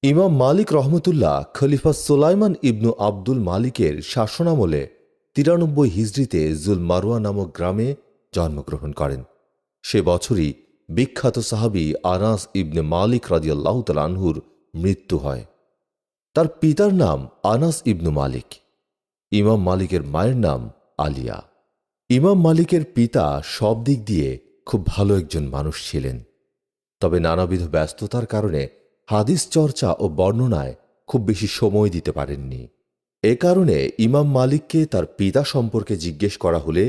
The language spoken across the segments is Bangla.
ইমাম মালিক রহমতুল্লাহ খলিফা সুলাইমান ইবনু আব্দুল মালিকের শাসনামলে ৯৩ হিজরিতে জুল মারওয়া নামক গ্রামে জন্মগ্রহণ করেন। সে বছরই বিখ্যাত সাহাবী আনাস ইবনে মালিক রাদিয়াল্লাহু তাআলা আনহুর মৃত্যু হয়। তার পিতার নাম আনাস ইবনু মালিক। ইমাম মালিকের মায়ের নাম আলিয়া। ইমাম মালিকের পিতা সব দিক দিয়ে খুব ভালো একজন মানুষ ছিলেন, তবে নানাবিধ ব্যস্ততার কারণে হাদিস চর্চা ও বর্ণনায় খুব বেশি সময় দিতে পারেননি। এ কারণে ইমাম মালিককে তার পিতা সম্পর্কে জিজ্ঞেস করা হলে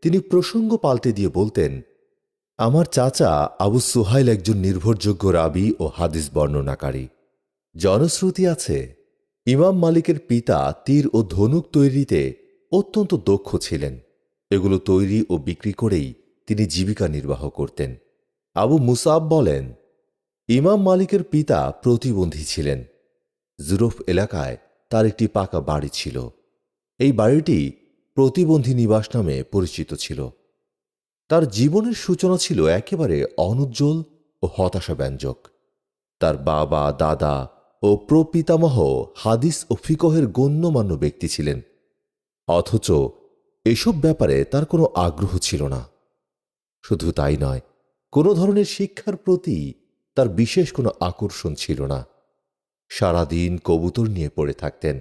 তিনি প্রসঙ্গ পাল্টে দিয়ে বলতেন, আমার চাচা আবু সুহাইল একজন নির্ভরযোগ্য রাবী ও হাদিস বর্ণনাকারী। জনশ্রুতি আছে, ইমাম মালিকের পিতা তীর ও ধনুক তৈরিতে অত্যন্ত দক্ষ ছিলেন। এগুলো তৈরি ও বিক্রি করেই তিনি জীবিকা নির্বাহ করতেন। আবু মুসাব বলেন, ইমাম মালিকের পিতা প্রতিবন্ধী ছিলেন। জুরফ এলাকায় তার একটি পাকা বাড়ি ছিল। এই বাড়িটি প্রতিবন্ধী নিবাস নামে পরিচিত ছিল। তার জীবনের সূচনা ছিল একেবারে অনুজ্জ্বল ও হতাশাব্যঞ্জক। তার বাবা, দাদা ও প্রপিতামহ হাদিস ও ফিকহের গণ্যমান্য ব্যক্তি ছিলেন, অথচ এসব ব্যাপারে তার কোনো আগ্রহ ছিল না। শুধু তাই নয়, কোনো ধরনের শিক্ষার প্রতি তার বিশেষ কোনো আকর্ষণ ছিল না। সারাদিন কবুতর নিয়ে পড়ে থাকতেন,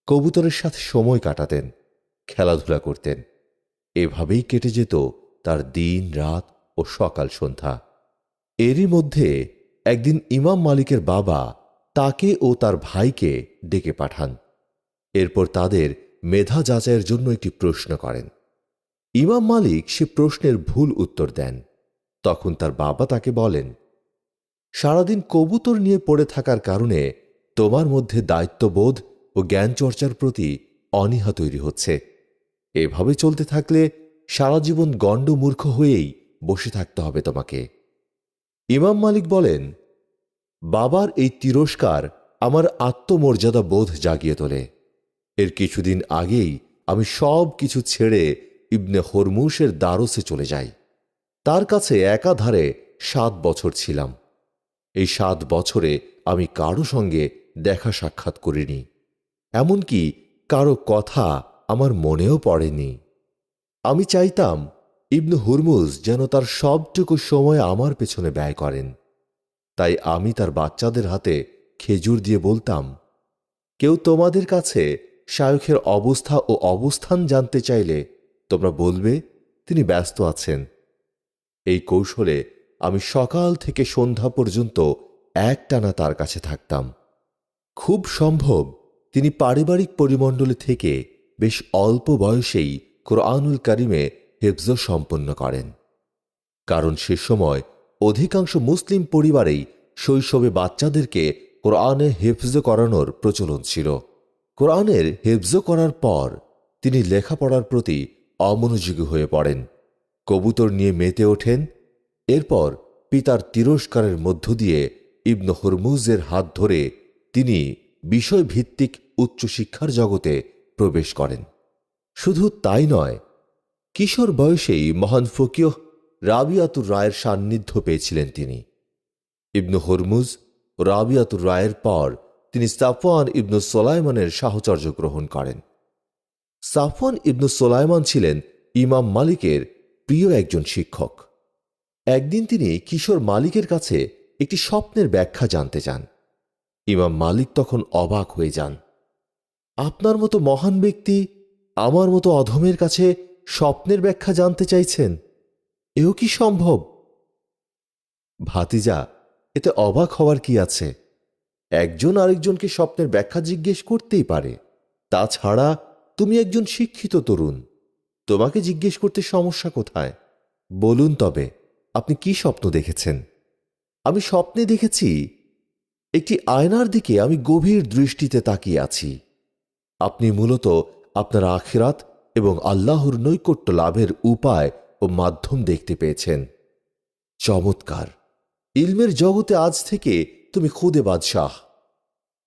কবুতরের সাথে সময় কাটাতেন, খেলাধুলা করতেন। এভাবেই কেটে যেত তার দিন, রাত ও সকাল সন্ধ্যা। এরই মধ্যে একদিন ইমাম মালিকের বাবা তাকে ও তার ভাইকে ডেকে পাঠান। এরপর তাদের মেধা যাচাইয়ের জন্য একটি প্রশ্ন করেন। ইমাম মালিক সে প্রশ্নের ভুল উত্তর দেন। তখন তার বাবা তাকে বলেন, সারাদিন কবুতর নিয়ে পড়ে থাকার কারণে তোমার মধ্যে দায়িত্ববোধ ও জ্ঞান চর্চার প্রতি অনীহা তৈরি হচ্ছে। এভাবে চলতে থাকলে সারা জীবন গণ্ডমূর্খ হয়েই বসে থাকতে হবে তোমাকে। ইমাম মালিক বলেন, বাবার এই তিরস্কার আমার আত্মমর্যাদা বোধ জাগিয়ে তোলে। এর কিছুদিন আগেই আমি সব কিছু ছেড়ে ইবনে হরমুশের দারসে চলে যাই। তার কাছে একাধারে ৭ বছর ছিলাম। এই ৭ বছরে আমি কারো সঙ্গে দেখা সাক্ষাৎ করিনি, এমনকি কারো কথা আমার মনেও পড়েনি। আমি চাইতাম ইবনে হুরমুজ যেন তার সবটুকু সময় আমার পেছনে ব্যয় করেন। তাই আমি তার বাচ্চাদের হাতে খেজুর দিয়ে বলতাম, কেউ তোমাদের কাছে শায়খের অবস্থা ও অবস্থান জানতে চাইলে তোমরা বলবে তিনি ব্যস্ত আছেন। এই কৌশলে আমি সকাল থেকে সন্ধ্যা পর্যন্ত একটানা তার কাছে থাকতাম। খুব সম্ভব তিনি পারিবারিক পরিমণ্ডলে থেকে বেশ অল্প বয়সেই কোরআনুল কারিমে হেফজ সম্পন্ন করেন। কারণ সে সময় অধিকাংশ মুসলিম পরিবারেই শৈশবে বাচ্চাদেরকে কোরআনে হেফজ করানোর প্রচলন ছিল। কোরআনের হেফজ করার পর তিনি লেখাপড়ার প্রতি অমনোযোগী হয়ে পড়েন, কবুতর নিয়ে মেতে ওঠেন। এরপর পিতার তিরস্কারের মধ্য দিয়ে ইবনে হরমুজের হাত ধরে তিনি বিষয়ভিত্তিক উচ্চশিক্ষার জগতে প্রবেশ করেন। শুধু তাই নয়, কিশোর বয়সেই মহান ফকিহ রাবিয়াতুর রায়ের সান্নিধ্য পেয়েছিলেন তিনি। ইবনে হরমুজ ও রাবিয়াতুর রায়ের পর তিনি সাফওয়ান ইবনু সোলাইমানের সাহচর্য গ্রহণ করেন। সাফওয়ান ইবনু সোলাইমান ছিলেন ইমাম মালিকের প্রিয় একজন শিক্ষক। একদিন তিনি কিশোর মালিকের কাছে একটি স্বপ্নের ব্যাখ্যা জানতে চান। ইমাম মালিক তখন অবাক হয়ে যান। আপনার মতো মহান ব্যক্তি আমার মতো অধমের কাছে স্বপ্নের ব্যাখ্যা জানতে চাইছেন, এও কি সম্ভব? ভাতিজা, এতে অবাক হওয়ার কি আছে? একজন আরেকজনকে স্বপ্নের ব্যাখ্যা জিজ্ঞেস করতেই পারে। তাছাড়া তুমি একজন শিক্ষিত তরুণ, তোমাকে জিজ্ঞেস করতে সমস্যা কোথায়? বলুন তবে, আপনি কি স্বপ্ন দেখেছেন? আমি স্বপ্নে দেখেছি একটি আয়নার দিকে আমি গভীর দৃষ্টিতে তাকিয়ে আছি। আপনি মূলত আপনার আখিরাত এবং আল্লাহর নৈকট্য লাভের উপায় ও মাধ্যম দেখতে পেয়েছেন। চমৎকার! ইলমের জগতে আজ থেকে তুমি খুদে বাদশাহ।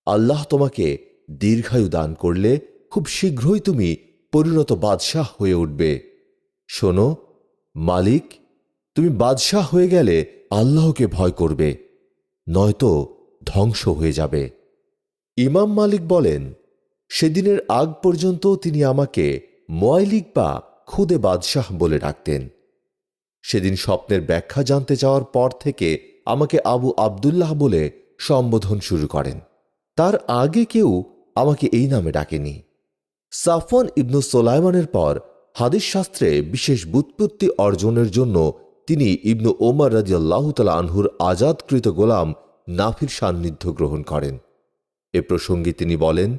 আল্লাহ তোমাকে দীর্ঘায়ু দান করলে খুব শীঘ্রই তুমি পরিণত বাদশাহ হয়ে উঠবে। শোনো মালিক, তুমি বাদশাহ হয়ে গেলে আল্লাহকে ভয় করবে, নয়তো ধ্বংস হয়ে যাবে। ইমাম মালিক বলেন, সেদিনের আগ পর্যন্ত তিনি আমাকে মোয়াইলিক বা খুদে বাদশাহ বলে ডাকতেন। সেদিন স্বপ্নের ব্যাখ্যা জানতে চাওয়ার পর থেকে আমাকে আবু আবদুল্লাহ বলে সম্বোধন শুরু করেন। তার আগে কেউ আমাকে এই নামে ডাকেনি। সাফওয়ান ইবনু সোলাইমানের পর হাদিস শাস্ত্রে বিশেষ ব্যুৎপত্তি অর্জনের জন্য তিনি ইবনু ওমর রাদিয়াল্লাহু তাআলা আনহুর আজাদকৃত গোলাম নাফির সান্নিধ্য গ্রহণ করেন। এ প্রসঙ্গে তিনি বলেন,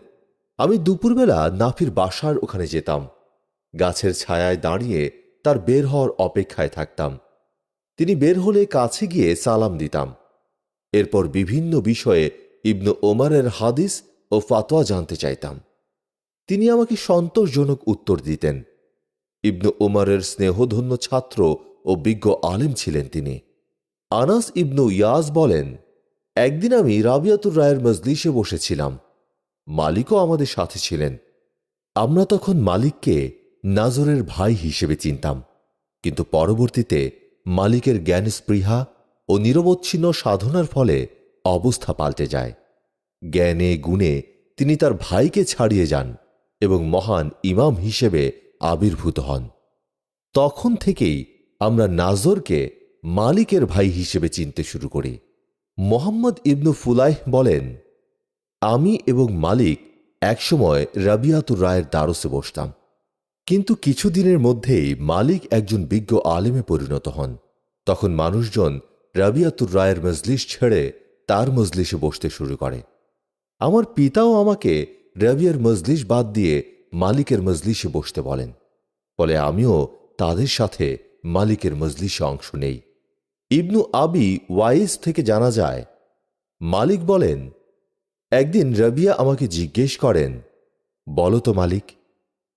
আমি দুপুরবেলা নাফির বাসার ওখানে যেতাম। গাছের ছায়ায় দাঁড়িয়ে তার বের হওয়ার অপেক্ষায় থাকতাম। তিনি বের হলে কাছে গিয়ে সালাম দিতাম। এরপর বিভিন্ন বিষয়ে ইবনু ওমরের হাদিস ও ফাতোয়া জানতে চাইতাম। তিনি আমাকে সন্তোষজনক উত্তর দিতেন। ইবনু ওমরের স্নেহধন্য ছাত্র ও বিজ্ঞ আলেম ছিলেন তিনি। আনাস ইবনু ইয়াজ বলেন, একদিন আমি রাবিয়াতুর রায়ের মজলিসে বসেছিলাম। মালিকও আমাদের সাথে ছিলেন। আমরা তখন মালিককে নাজরের ভাই হিসেবে চিনতাম, কিন্তু পরবর্তীতে মালিকের জ্ঞান স্পৃহা ও নিরবচ্ছিন্ন সাধনার ফলে অবস্থা পাল্টে যায়। জ্ঞানে গুণে তিনি তার ভাইকে ছাড়িয়ে যান এবং মহান ইমাম হিসেবে আবির্ভূত হন। তখন থেকেই আমরা নাজরকে মালিকের ভাই হিসেবে চিনতে শুরু করি। মোহাম্মদ ইবনু ফুলাইহ বলেন, আমি এবং মালিক একসময় রাবিয়াতুর রায়ের দ্বারসে বসতাম, কিন্তু কিছুদিনের মধ্যেই মালিক একজন বিজ্ঞ আলেমে পরিণত হন। তখন মানুষজন রাবিয়াতুর রায়ের মজলিস ছেড়ে তার মজলিসে বসতে শুরু করে। আমার পিতাও আমাকে রাবিয়ার মজলিস বাদ দিয়ে মালিকের মজলিসে বসতে বলেন। ফলে আমিও তাদের সাথে মালিকের মজলিসে অংশ নেই। ইবনু আবি ওয়াইস থেকে জানা যায়, মালিক বলেন, একদিন রাবিয়া আমাকে জিজ্ঞেস করেন, বলো তো মালিক,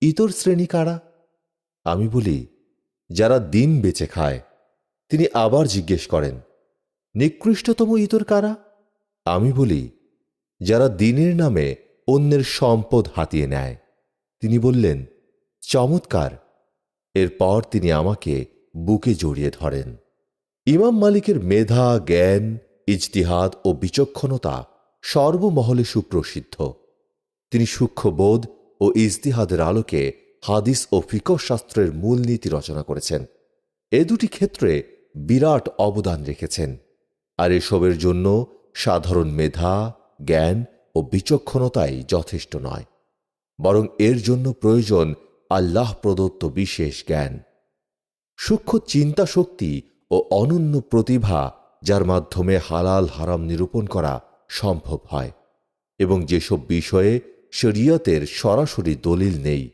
ইতর শ্রেণী কারা? আমি বলি, যারা দিন বেঁচে খায়। তিনি আবার জিজ্ঞেস করেন, নিকৃষ্টতম ইতর কারা? আমি বলি, যারা দিনের নামে অন্যের সম্পদ হাতিয়ে নেয়। তিনি বললেন, চমৎকার। এরপর তিনি আমাকে বুকে জড়িয়ে ধরেন। ইমাম মালিকের মেধা, জ্ঞান, ইজতিহাদ ও বিচক্ষণতা সর্বমহলে সুপ্রসিদ্ধ। তিনি সূক্ষ্মবোধ ও ইজতিহাদের আলোকে হাদিস ও ফিকহ শাস্ত্রের মূলনীতি রচনা করেছেন। এ দুটি ক্ষেত্রে বিরাট অবদান রেখেছেন। আর এসবের জন্য সাধারণ মেধা, জ্ঞান ও বিচক্ষণতাই যথেষ্ট নয়, বরং এর জন্য প্রয়োজন আল্লাহ প্রদত্ত বিশেষ জ্ঞান, সূক্ষ্ম চিন্তা শক্তি ও অনন্য প্রতিভা, যার মাধ্যমে হালাল হারাম নিরূপণ করা সম্ভব হয় এবং যেসব বিষয়ে শরিয়তের সরাসরি দলিল নেই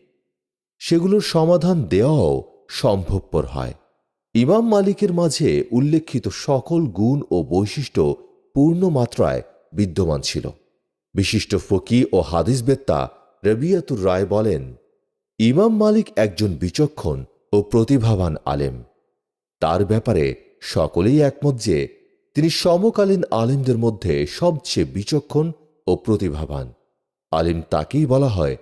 সেগুলোর সমাধান দেওয়াও সম্ভবপর হয়। ইমাম মালিকের মাঝে উল্লেখিত সকল গুণ ও বৈশিষ্ট্য পূর্ণ মাত্রায় বিদ্যমান ছিল। বিশিষ্ট ফকি ও হাদিসবেত্তা রাবিয়াতুর রায় বলেন, ইমাম মালিক একজন বিচক্ষণ ও প্রতিভাবান আলেম। তার ব্যাপারে সকলেই একমত যে তিনি সমকালীন আলেমদের মধ্যে সবচেয়ে বিচক্ষণ ও প্রতিভাবান। আলিম তাকেই বলা হয়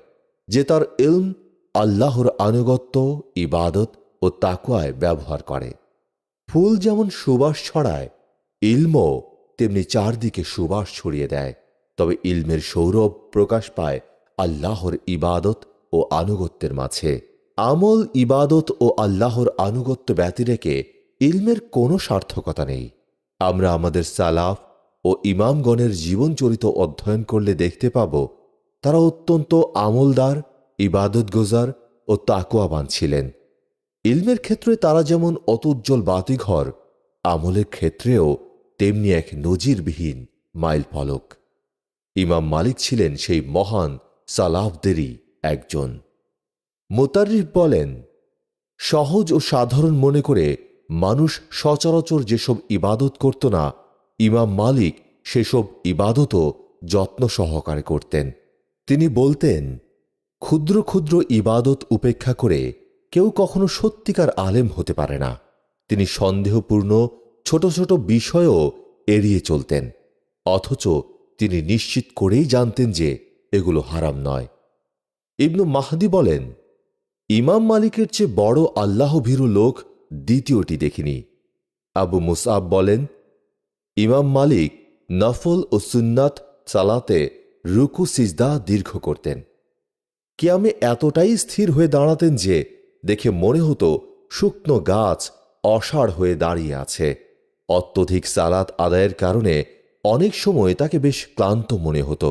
যে তার ইলম আল্লাহর আনুগত্য, ইবাদত ও তাকওয়ায় ব্যবহার করে। ফুল যেমন সুবাস ছড়ায়, ইলমও তেমনি চারদিকে সুবাস ছড়িয়ে দেয়। তবে ইলমের সৌরভ প্রকাশ পায় আল্লাহর ইবাদত ও আনুগত্যের মাঝে। আমল, ইবাদত ও আল্লাহর আনুগত্য ব্যতিরেকে ইলমের কোনো সার্থকতা নেই। আমরা আমাদের সালাফ ও ইমামগণের জীবনচরিত অধ্যয়ন করলে দেখতে পাব, তারা অত্যন্ত আমলদার, ইবাদতগুজার ও তাকওয়াবান ছিলেন। ইলমের ক্ষেত্রে তারা যেমন অতুজ্জ্বল বাতিঘর, আমলের ক্ষেত্রেও তেমনি এক নজিরবিহীন মাইল ফলক। ইমাম মালিক ছিলেন সেই মহান সালাফদেরই একজন। মুতাররিফ বলেন, সহজ ও সাধারণ মনে করে মানুষ সচরাচর যেসব ইবাদত করত না, ইমাম মালিক সেসব ইবাদতও যত্ন সহকারে করতেন। তিনি বলতেন, ক্ষুদ্র ক্ষুদ্র ইবাদত উপেক্ষা করে কেউ কখনো সত্যিকার আলেম হতে পারে না। তিনি সন্দেহপূর্ণ ছোট ছোট বিষয়ও এড়িয়ে চলতেন, অথচ তিনি নিশ্চিত করেই জানতেন যে এগুলো হারাম নয়। ইবনু মাহদি বলেন, ইমাম মালিকের চেয়ে বড় আল্লাহভীরু লোক দ্বিতীয়টি দেখিনি। আবু মুসআব বলেন, ইমাম মালিক নফল ও সুন্নাত সালাতে রুকু সিজদা দীর্ঘ করতেন। কিয়ামে এতটাই স্থির হয়ে দাঁড়াতেন যে দেখে মনে হতো শুকনো গাছ অসাড় হয়ে দাঁড়িয়ে আছে। অত্যধিক সালাত আদায়ের কারণে অনেক সময় তাকে বেশ ক্লান্ত মনে হতো।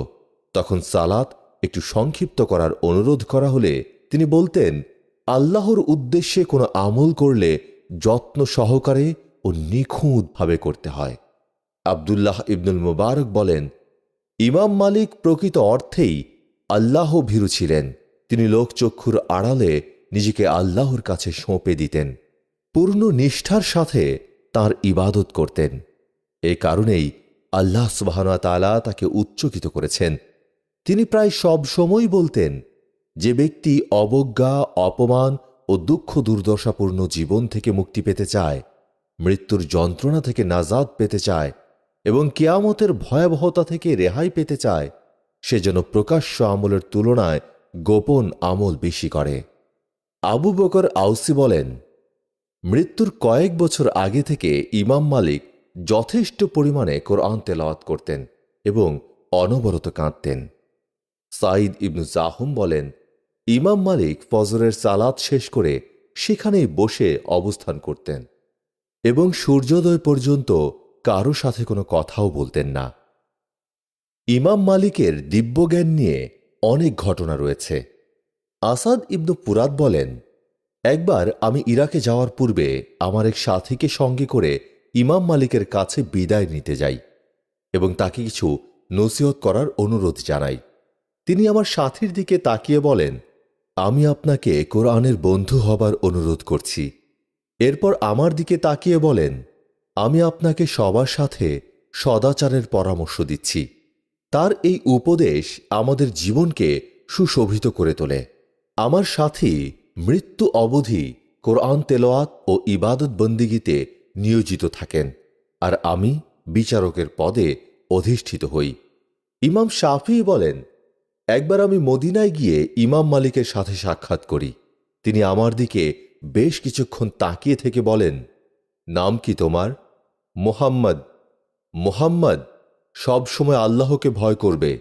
তখন সালাত একটু সংক্ষিপ্ত করার অনুরোধ করা হলে তিনি বলতেন, আল্লাহর উদ্দেশ্যে কোনো আমল করলে যত্ন সহকারে ও নিখুঁতভাবে করতে হয়। আব্দুল্লাহ ইবনুল মুবারক বলেন, ইমাম মালিক প্রকৃত অর্থেই আল্লাহ ভীরু ছিলেন। তিনি লোকচক্ষুর আড়ালে নিজেকে আল্লাহর কাছে সঁপে দিতেন, পূর্ণ নিষ্ঠার সাথে তাঁর ইবাদত করতেন। এ কারণেই আল্লাহ সুবহানাহু ওয়া তাআলা তাকে উচ্চকিত করেছেন। তিনি প্রায় সব সময় বলতেন, যে ব্যক্তি অবজ্ঞা, অপমান ও দুঃখ দুর্দশাপূর্ণ জীবন থেকে মুক্তি পেতে চায়, মৃত্যুর যন্ত্রণা থেকে নাজাত পেতে চায় এবং কিয়ামতের ভয়াবহতা থেকে রেহাই পেতে চায়, সে যেন প্রকাশ্য আমলের তুলনায় গোপন আমল বেশি করে। আবু বকর আউসি বলেন, মৃত্যুর কয়েক বছর আগে থেকে ইমাম মালিক যথেষ্ট পরিমাণে কোরআন তেলাওয়াত করতেন এবং অনবরত কাঁদতেন। সাঈদ ইবনু জাহুম বলেন, ইমাম মালিক ফজরের সালাত শেষ করে সেখানেই বসে অবস্থান করতেন এবং সূর্যোদয় পর্যন্ত কারো সাথে কোনো কথাও বলতেন না। ইমাম মালিকের দিব্যজ্ঞান নিয়ে অনেক ঘটনা রয়েছে। আসাদ ইবনু পুরাত বলেন, একবার আমি ইরাকে যাওয়ার পূর্বে আমার এক সাথীকে সঙ্গে করে ইমাম মালিকের কাছে বিদায় নিতে যাই এবং তাকে কিছু নসিহত করার অনুরোধ জানাই। তিনি আমার সাথীর দিকে তাকিয়ে বলেন, আমি আপনাকে কোরআনের বন্ধু হবার অনুরোধ করছি। এরপর আমার দিকে তাকিয়ে বলেন, আমি আপনাকে সবার সাথে সদাচারের পরামর্শ দিচ্ছি। তার এই উপদেশ আমাদের জীবনকে সুশোভিত করে তোলে। আমার সাথী মৃত্যু অবধি কোরআন তেলাওয়াত ও ইবাদত বন্দিগিতে নিয়োজিত থাকেন, আর আমি বিচারকের পদে অধিষ্ঠিত হই। ইমাম শাফিঈ বলেন, একবার আমি মদিনায় গিয়ে ইমাম মালিকের সাথে সাক্ষাৎ করি। তিনি আমার দিকে বেশ কিছুক্ষণ তাকিয়ে থেকে বলেন, নাম কি তোমার? মুহাম্মদ। মুহাম্মদ সবসময় আল্লাহকে ভয় করবে,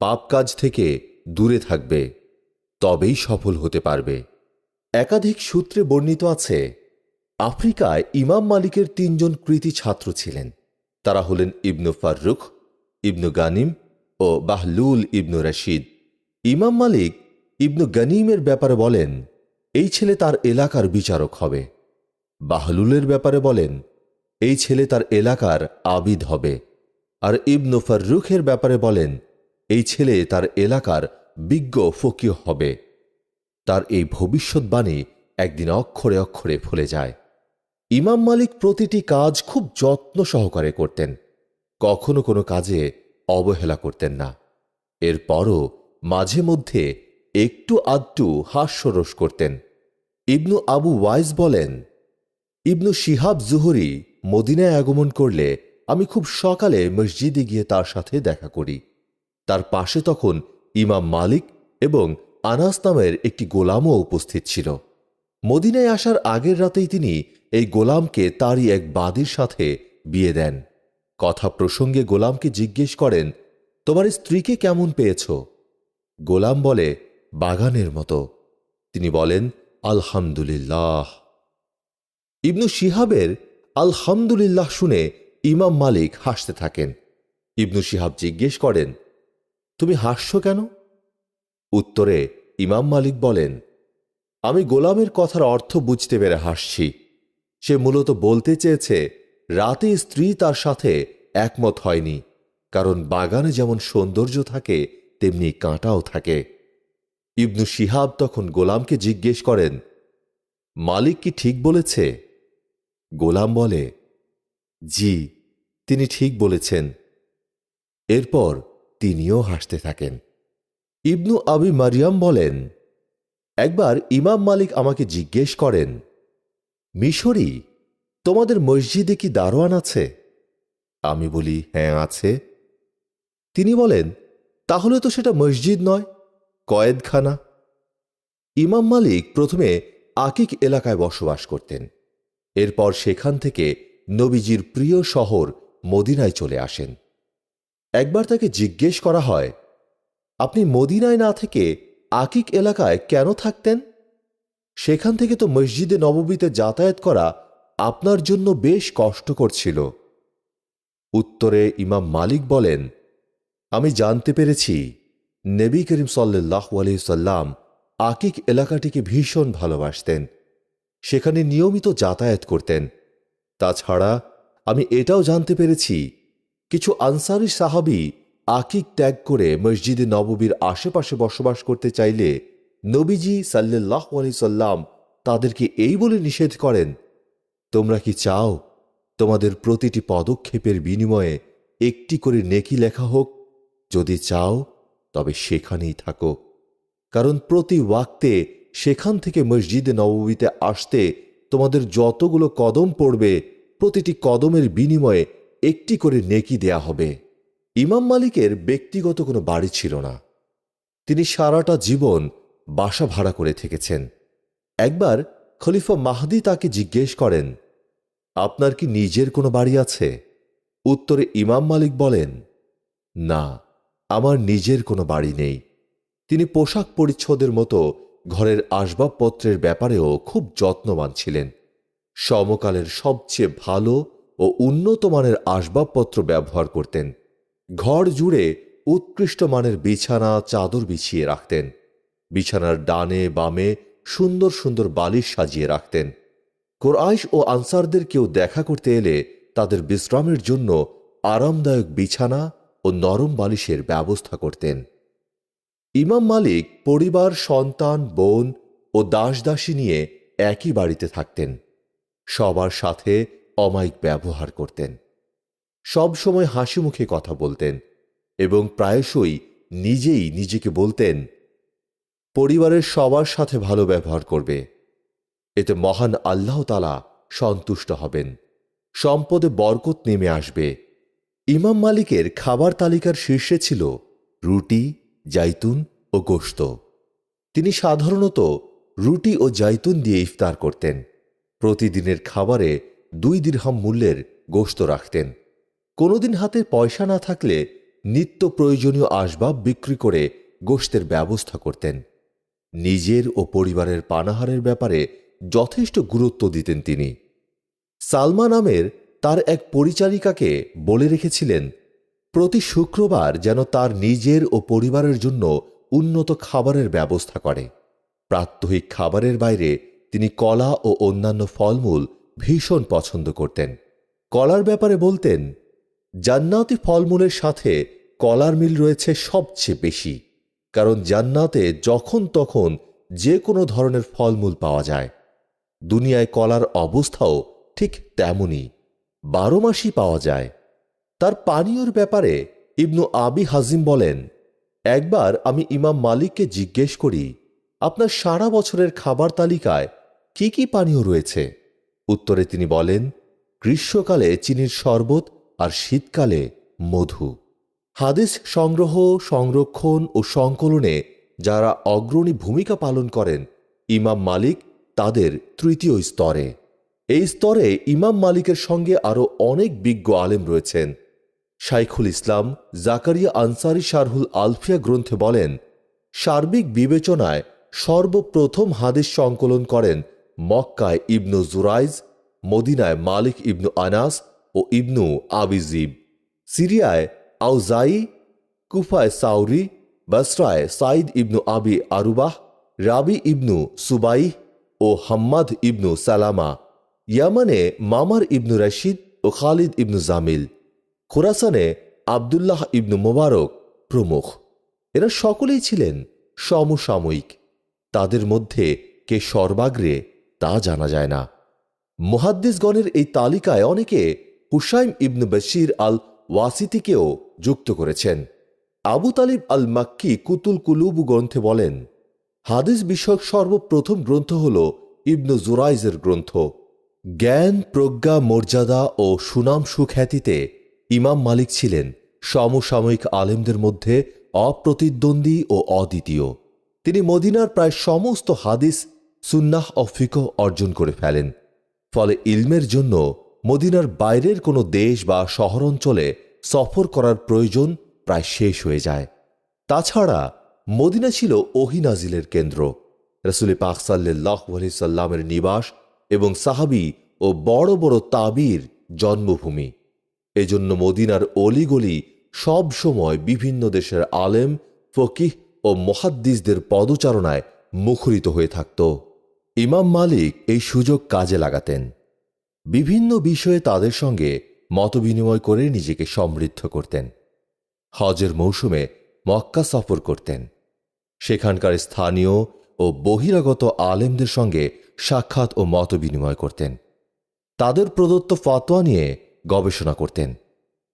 পাপ কাজ থেকে দূরে থাকবে, তবেই সফল হতে পারবে। একাধিক সূত্রে বর্ণিত আছে, আফ্রিকায় ইমাম মালিকের ৩ জন কৃতী ছাত্র ছিলেন। তারা হলেন ইবনু ফাররুখ, ইবনু গানিম ও বাহলুল ইবনু রশিদ। ইমাম মালিক ইবনু গানিমের ব্যাপারে বলেন, এই ছেলে তার এলাকার বিচারক হবে। বাহলুলের ব্যাপারে বলেন, এই ছেলে তার এলাকার আবিদ হবে। আর ইবনু ফাররুখের ব্যাপারে বলেন, এই ছেলে তার এলাকার বিজ্ঞ ফকিহ হবে। তার এই ভবিষ্যৎবাণী একদিন অক্ষরে অক্ষরে ফলে যায়। ইমাম মালিক প্রতিটি কাজ খুব যত্ন সহকারে করতেন, কখনো কোনো কাজে অবহেলা করতেন না। এরপরও মাঝে মধ্যে একটু আধটু হাস্যরস করতেন। ইবনু আবু ওয়াইজ বলেন, ইবনু শিহাব জুহরি মদিনায় আগমন করলে আমি খুব সকালে মসজিদে গিয়ে তার সাথে দেখা করি। তার পাশে তখন ইমাম মালিক এবং আনাস নামের একটি গোলামও উপস্থিত ছিল। মদিনায় আসার আগের রাতেই তিনি এই গোলামকে তারই এক বাদীর সাথে বিয়ে দেন। কথা প্রসঙ্গে গোলামকে জিজ্ঞেস করেন, তোমার স্ত্রীকে কেমন পেয়েছ? গোলাম বলে, বাগানের মতো। তিনি বলেন, আলহামদুলিল্লাহ। ইবনু শিহাবের আলহামদুলিল্লাহ শুনে ইমাম মালিক হাসতে থাকেন। ইবনু শিহাব জিজ্ঞেস করেন, তুমি হাসছো কেন? উত্তরে ইমাম মালিক বলেন, আমি গোলামের কথার অর্থ বুঝতে পেরে হাসছি। সে মূলত বলতে চেয়েছে, রাতে স্ত্রী তার সাথে একমত হয়নি, কারণ বাগানে যেমন সৌন্দর্য থাকে তেমনি কাঁটাও থাকে। ইবনু শিহাব তখন গোলামকে জিজ্ঞেস করেন, মালিক কি ঠিক বলেছে? গোলাম বলে, জি, তিনি ঠিক বলেছেন। এরপর তিনিও হাসতে থাকেন। ইবনু আবি মারিয়াম বলেন, একবার ইমাম মালিক আমাকে জিজ্ঞেস করেন, মিশরি, তোমাদের মসজিদে কি দারোয়ান আছে? আমি বলি, হ্যাঁ আছে। তিনি বলেন, তাহলে তো সেটা মসজিদ নয়, কয়েদখানা। ইমাম মালিক প্রথমে আকিক এলাকায় বসবাস করতেন। এরপর সেখান থেকে নবীজির প্রিয় শহর মদিনায় চলে আসেন। একবার তাকে জিজ্ঞেস করা হয়, আপনি মদিনায় না থেকে আকিক এলাকায় কেন থাকতেন? সেখান থেকে তো মসজিদে নববীতে যাতায়াত করা আপনার জন্য বেশ কষ্টকর ছিল। উত্তরে ইমাম মালিক বলেন, আমি জানতে পেরেছি নবী করিম সাল্লাল্লাহু আলাইহি সাল্লাম আকিক এলাকাটিকে ভীষণ ভালোবাসতেন, সেখানে নিয়মিত যাতায়াত করতেন। তাছাড়া আমি এটাও জানতে পেরেছি কিছু আনসারী সাহাবী আকিক ত্যাগ করে মসজিদে নববীর আশেপাশে বসবাস করতে চাইলে নবীজি সাল্লাল্লাহু আলাইহি সাল্লাম তাদেরকে এই বলে নিষেধ করেন, তোমরা কি চাও তোমাদের প্রতিটি পদক্ষেপের বিনিময়ে একটি করে নেকি লেখা হোক? যদি চাও তবে সেখানেই থাকো, কারণ প্রতি ওয়াক্তে সেখান থেকে মসজিদে নববীতে আসতে তোমাদের যতগুলো কদম পড়বে প্রতিটি কদমের বিনিময়ে একটি করে নেকি দেয়া হবে। ইমাম মালিকের ব্যক্তিগত কোনো বাড়ি ছিল না। তিনি সারাটা জীবন বাসা ভাড়া করে থেকেছেন। একবার খলিফা মাহদী তাকে জিজ্ঞেস করেন, আপনার কি নিজের কোনো বাড়ি আছে? উত্তরে ইমাম মালিক বলেন, না, আমার নিজের কোনো বাড়ি নেই। তিনি পোশাক পরিচ্ছদের মতো ঘরের আসবাবপত্রের ব্যাপারেও খুব যত্নবান ছিলেন। সমকালের সবচেয়ে ভালো ও উন্নত মানের আসবাবপত্র ব্যবহার করতেন। ঘর জুড়ে উৎকৃষ্ট মানের বিছানা চাদর বিছিয়ে রাখতেন। বিছানার ডানে বামে সুন্দর সুন্দর বালিশ সাজিয়ে রাখতেন। কুরাইশ ও আনসারদের কেউ দেখা করতে এলে তাদের বিশ্রামের জন্য আরামদায়ক বিছানা ও নরম বালিশের ব্যবস্থা করতেন। ইমাম মালিক পরিবার, সন্তান, বোন ও দাসদাসী নিয়ে একই বাড়িতে থাকতেন। সবার সাথে অমায়িক ব্যবহার করতেন। সব সময় হাসি মুখে কথা বলতেন এবং প্রায়শই নিজেই নিজেকে বলতেন, পরিবারের সবার সাথে ভালো ব্যবহার করবে, এতে মহান আল্লাহ তাআলা সন্তুষ্ট হবেন, সম্পদে বরকত নেমে আসবে। ইমাম মালিকের খাবার তালিকার শীর্ষে ছিল রুটি, জাইতুন ও গোশত। তিনি সাধারণত রুটি ও জাইতুন দিয়ে ইফতার করতেন। প্রতিদিনের খাবারে 2 দিরহাম মূল্যের গোশত রাখতেন। কোনোদিন হাতে পয়সা না থাকলে নিত্য প্রয়োজনীয় আসবাব বিক্রি করে গোশতের ব্যবস্থা করতেন। নিজের ও পরিবারের পানাহারের ব্যাপারে যথেষ্ট গুরুত্ব দিতেন তিনি। সালমা নামের তার এক পরিচারিকাকে বলে রেখেছিলেন, প্রতি শুক্রবার যেন তার নিজের ও পরিবারের জন্য উন্নত খাবারের ব্যবস্থা করে। প্রাত্যহিক খাবারের বাইরে তিনি কলা ও অন্যান্য ফলমূল ভীষণ পছন্দ করতেন। কলার ব্যাপারে বলতেন, জান্নাতি ফলমূলের সাথে কলার মিল রয়েছে সবচেয়ে বেশি, কারণ জান্নাতে যখন তখন যে কোনো ধরনের ফলমূল পাওয়া যায়। দুনিয়ায় কলার অবস্থাও ঠিক তেমনই, 12 মাসই পাওয়া যায়। তার পানীয়র ব্যাপারে ইবনু আবি হাজিম বলেন, একবার আমি ইমাম মালিককে জিজ্ঞেস করি, আপনার সারা বছরের খাবার তালিকায় কি কি পানীয় রয়েছে? উত্তরে তিনি বলেন, গ্রীষ্মকালে চিনির শরবত আর শীতকালে মধু। হাদিস সংগ্রহ, সংরক্ষণ ও সংকলনে যারা অগ্রণী ভূমিকা পালন করেন, ইমাম মালিক তাদের তৃতীয় স্তরে। এই স্তরে ইমাম মালিকের সঙ্গে আরও অনেক বিজ্ঞ আলেম রয়েছেন। শাইখুল ইসলাম জাকারিয়া আনসারী শারহুল আলফিয়া গ্রন্থে বলেন, সার্বিক বিবেচনায় সর্বপ্রথম হাদিস সংকলন করেন মক্কায় ইবনু জুরাইজ, মদিনায় মালিক ইবনু আনাস ও ইবনু আবিজিব, সিরিয়ায় আউজাই, কুফায় সাউরি, বসরায় সাইদ ইবনু আবি আরুবাহ, রাবি ইবনু সুবাইহ ও হাম্মাদ ইবনু সালামা, ইয়ামানে মামার ইবনু রশিদ ও খালিদ ইবনু জামিল, খোরাসানে আবদুল্লাহ ইবনু মোবারক প্রমুখ। এরা সকলেই ছিলেন সমসাময়িক। তাদের মধ্যে কে সর্বাগ্রে তা জানা যায় না। মুহাদ্দিসগণের এই তালিকায় অনেকে হুসাইম ইবনু বশির আল ওয়াসিতিকেও যুক্ত করেছেন। আবু তালিব আল মাক্কি কুতুল কুলুব গ্রন্থে বলেন, হাদিস বিষয়ক সর্বপ্রথম গ্রন্থ হল ইবনু জুরাইজের গ্রন্থ। জ্ঞান, প্রজ্ঞা, মর্যাদা ও সুনাম সুখ্যাতিতে ইমাম মালিক ছিলেন সমসাময়িক আলেমদের মধ্যে অপ্রতিদ্বন্দ্বী ও অদ্বিতীয়। তিনি মদিনার প্রায় সমস্ত হাদিস, সুন্নাহ ও ফিকহ অর্জন করে ফেলেন। ফলে ইলমের জন্য মদিনার বাইরের কোনো দেশ বা শহরাঞ্চলে সফর করার প্রয়োজন প্রায় শেষ হয়ে যায়। তাছাড়া মদিনা ছিল ওহী নাজিলের কেন্দ্র, রাসূল পাক সাল্লাল্লাহু আলাইহি সাল্লামের নিবাস এবং সাহাবী ও বড় বড় তাবির জন্মভূমি। এজন্য মদিনার অলিগলি সব সময় বিভিন্ন দেশের আলেম, ফকিহ ও মুহাদ্দিসদের পদচারণায় মুখরিত হয়ে থাকত। ইমাম মালিক এই সুযোগ কাজে লাগাতেন। বিভিন্ন বিষয়ে তাদের সঙ্গে মতবিনিময় করে নিজেকে সমৃদ্ধ করতেন। হজের মৌসুমে মক্কা সফর করতেন। সেখানকার স্থানীয় ও বহিরাগত আলেমদের সঙ্গে সাক্ষাৎ ও মতবিনিময় করতেন। তাদের প্রদত্ত ফতোয়া নিয়ে গবেষণা করতেন।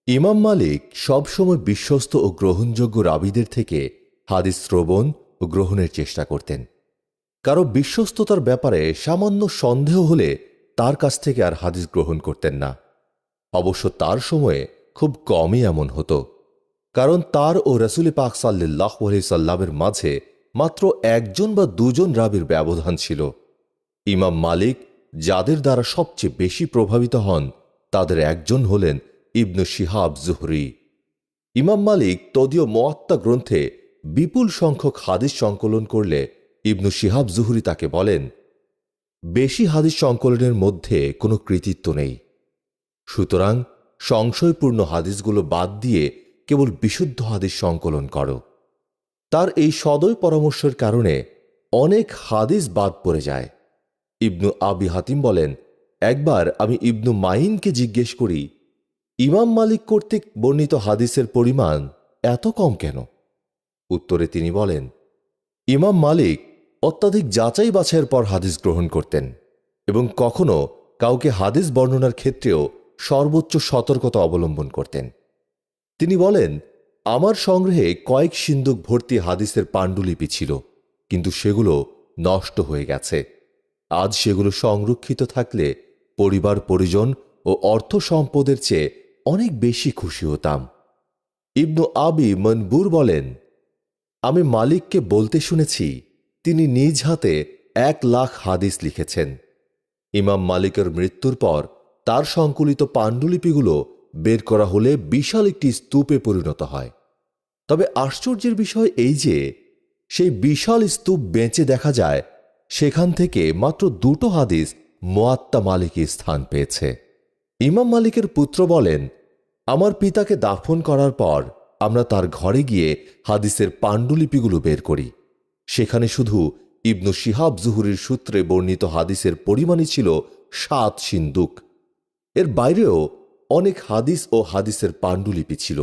ইমাম মালিক সবসময় বিশ্বস্ত ও গ্রহণযোগ্য রাবীদের থেকে হাদিস শ্রবণ ও গ্রহণের চেষ্টা করতেন। কারো বিশ্বস্ততার ব্যাপারে সামান্য সন্দেহ হলে তার কাছ থেকে আর হাদিস গ্রহণ করতেন না। অবশ্য তার সময়ে খুব কমই এমন হতো, কারণ তার ও রাসূল পাক সাল্লাল্লাহু আলাইহি সাল্লামের মাঝে মাত্র একজন বা দুজন রাবীর ব্যবধান ছিল। ইমাম মালিক যাদের দ্বারা সবচেয়ে বেশি প্রভাবিত হন তাদের একজন হলেন ইবনু শিহাব জুহরি। ইমাম মালিক তদীয় মুয়াত্তা গ্রন্থে বিপুল সংখ্যক হাদিস সংকলন করলে ইবনু শিহাব জুহরি তাকে বলেন, বেশি হাদিস সংকলনের মধ্যে কোনো কৃতিত্ব নেই, সুতরাং সংশয়পূর্ণ হাদিসগুলো বাদ দিয়ে কেবল বিশুদ্ধ হাদিস সংকলন করো। তার এই সদয় পরামর্শের কারণে অনেক হাদিস বাদ পড়ে যায়। ইবনু আবি হাতিম বলেন, একবার আমি ইবনু মাইনকে জিজ্ঞেস করি, ইমাম মালিক কর্তৃক বর্ণিত হাদিসের পরিমাণ এত কম কেন? উত্তরে তিনি বলেন, ইমাম মালিক অত্যাধিক যাচাই বাছাইয়ের পর হাদিস গ্রহণ করতেন এবং কখনো কাউকে হাদিস বর্ণনার ক্ষেত্রেও সর্বোচ্চ সতর্কতা অবলম্বন করতেন। তিনি বলেন, আমার সংগ্রহে কয়েক সিন্দুক ভর্তি হাদিসের পাণ্ডুলিপি ছিল, কিন্তু সেগুলো নষ্ট হয়ে গেছে। আজ সেগুলো সংরক্ষিত থাকলে পরিবার পরিজন ও অর্থ সম্পদের চেয়ে অনেক বেশি খুশি হতাম। ইবনু আবি মনবুর বলেন, আমি মালিককে বলতে শুনেছি তিনি নিজ হাতে 1,00,000 হাদিস লিখেছেন। ইমাম মালিকের মৃত্যুর পর তার সংকলিত পাণ্ডুলিপিগুলো বের করা হলে বিশাল একটি স্তূপে পরিণত হয়। তবে আশ্চর্যের বিষয় এই যে সেই বিশাল স্তূপ বেঁচে দেখা যায় সেখান থেকে মাত্র 2টো হাদিস মুয়াত্তা মালিকে স্থান পেয়েছে। ইমাম মালিকের পুত্র বলেন, আমার পিতাকে দাফন করার পর আমরা তার ঘরে গিয়ে হাদিসের পাণ্ডুলিপিগুলো বের করি। সেখানে শুধু ইবনু শিহাব জুহরির সূত্রে বর্ণিত হাদিসের পরিমাণই ছিল 7 সিন্দুক। এর বাইরেও অনেক হাদিস ও হাদিসের পাণ্ডুলিপি ছিল।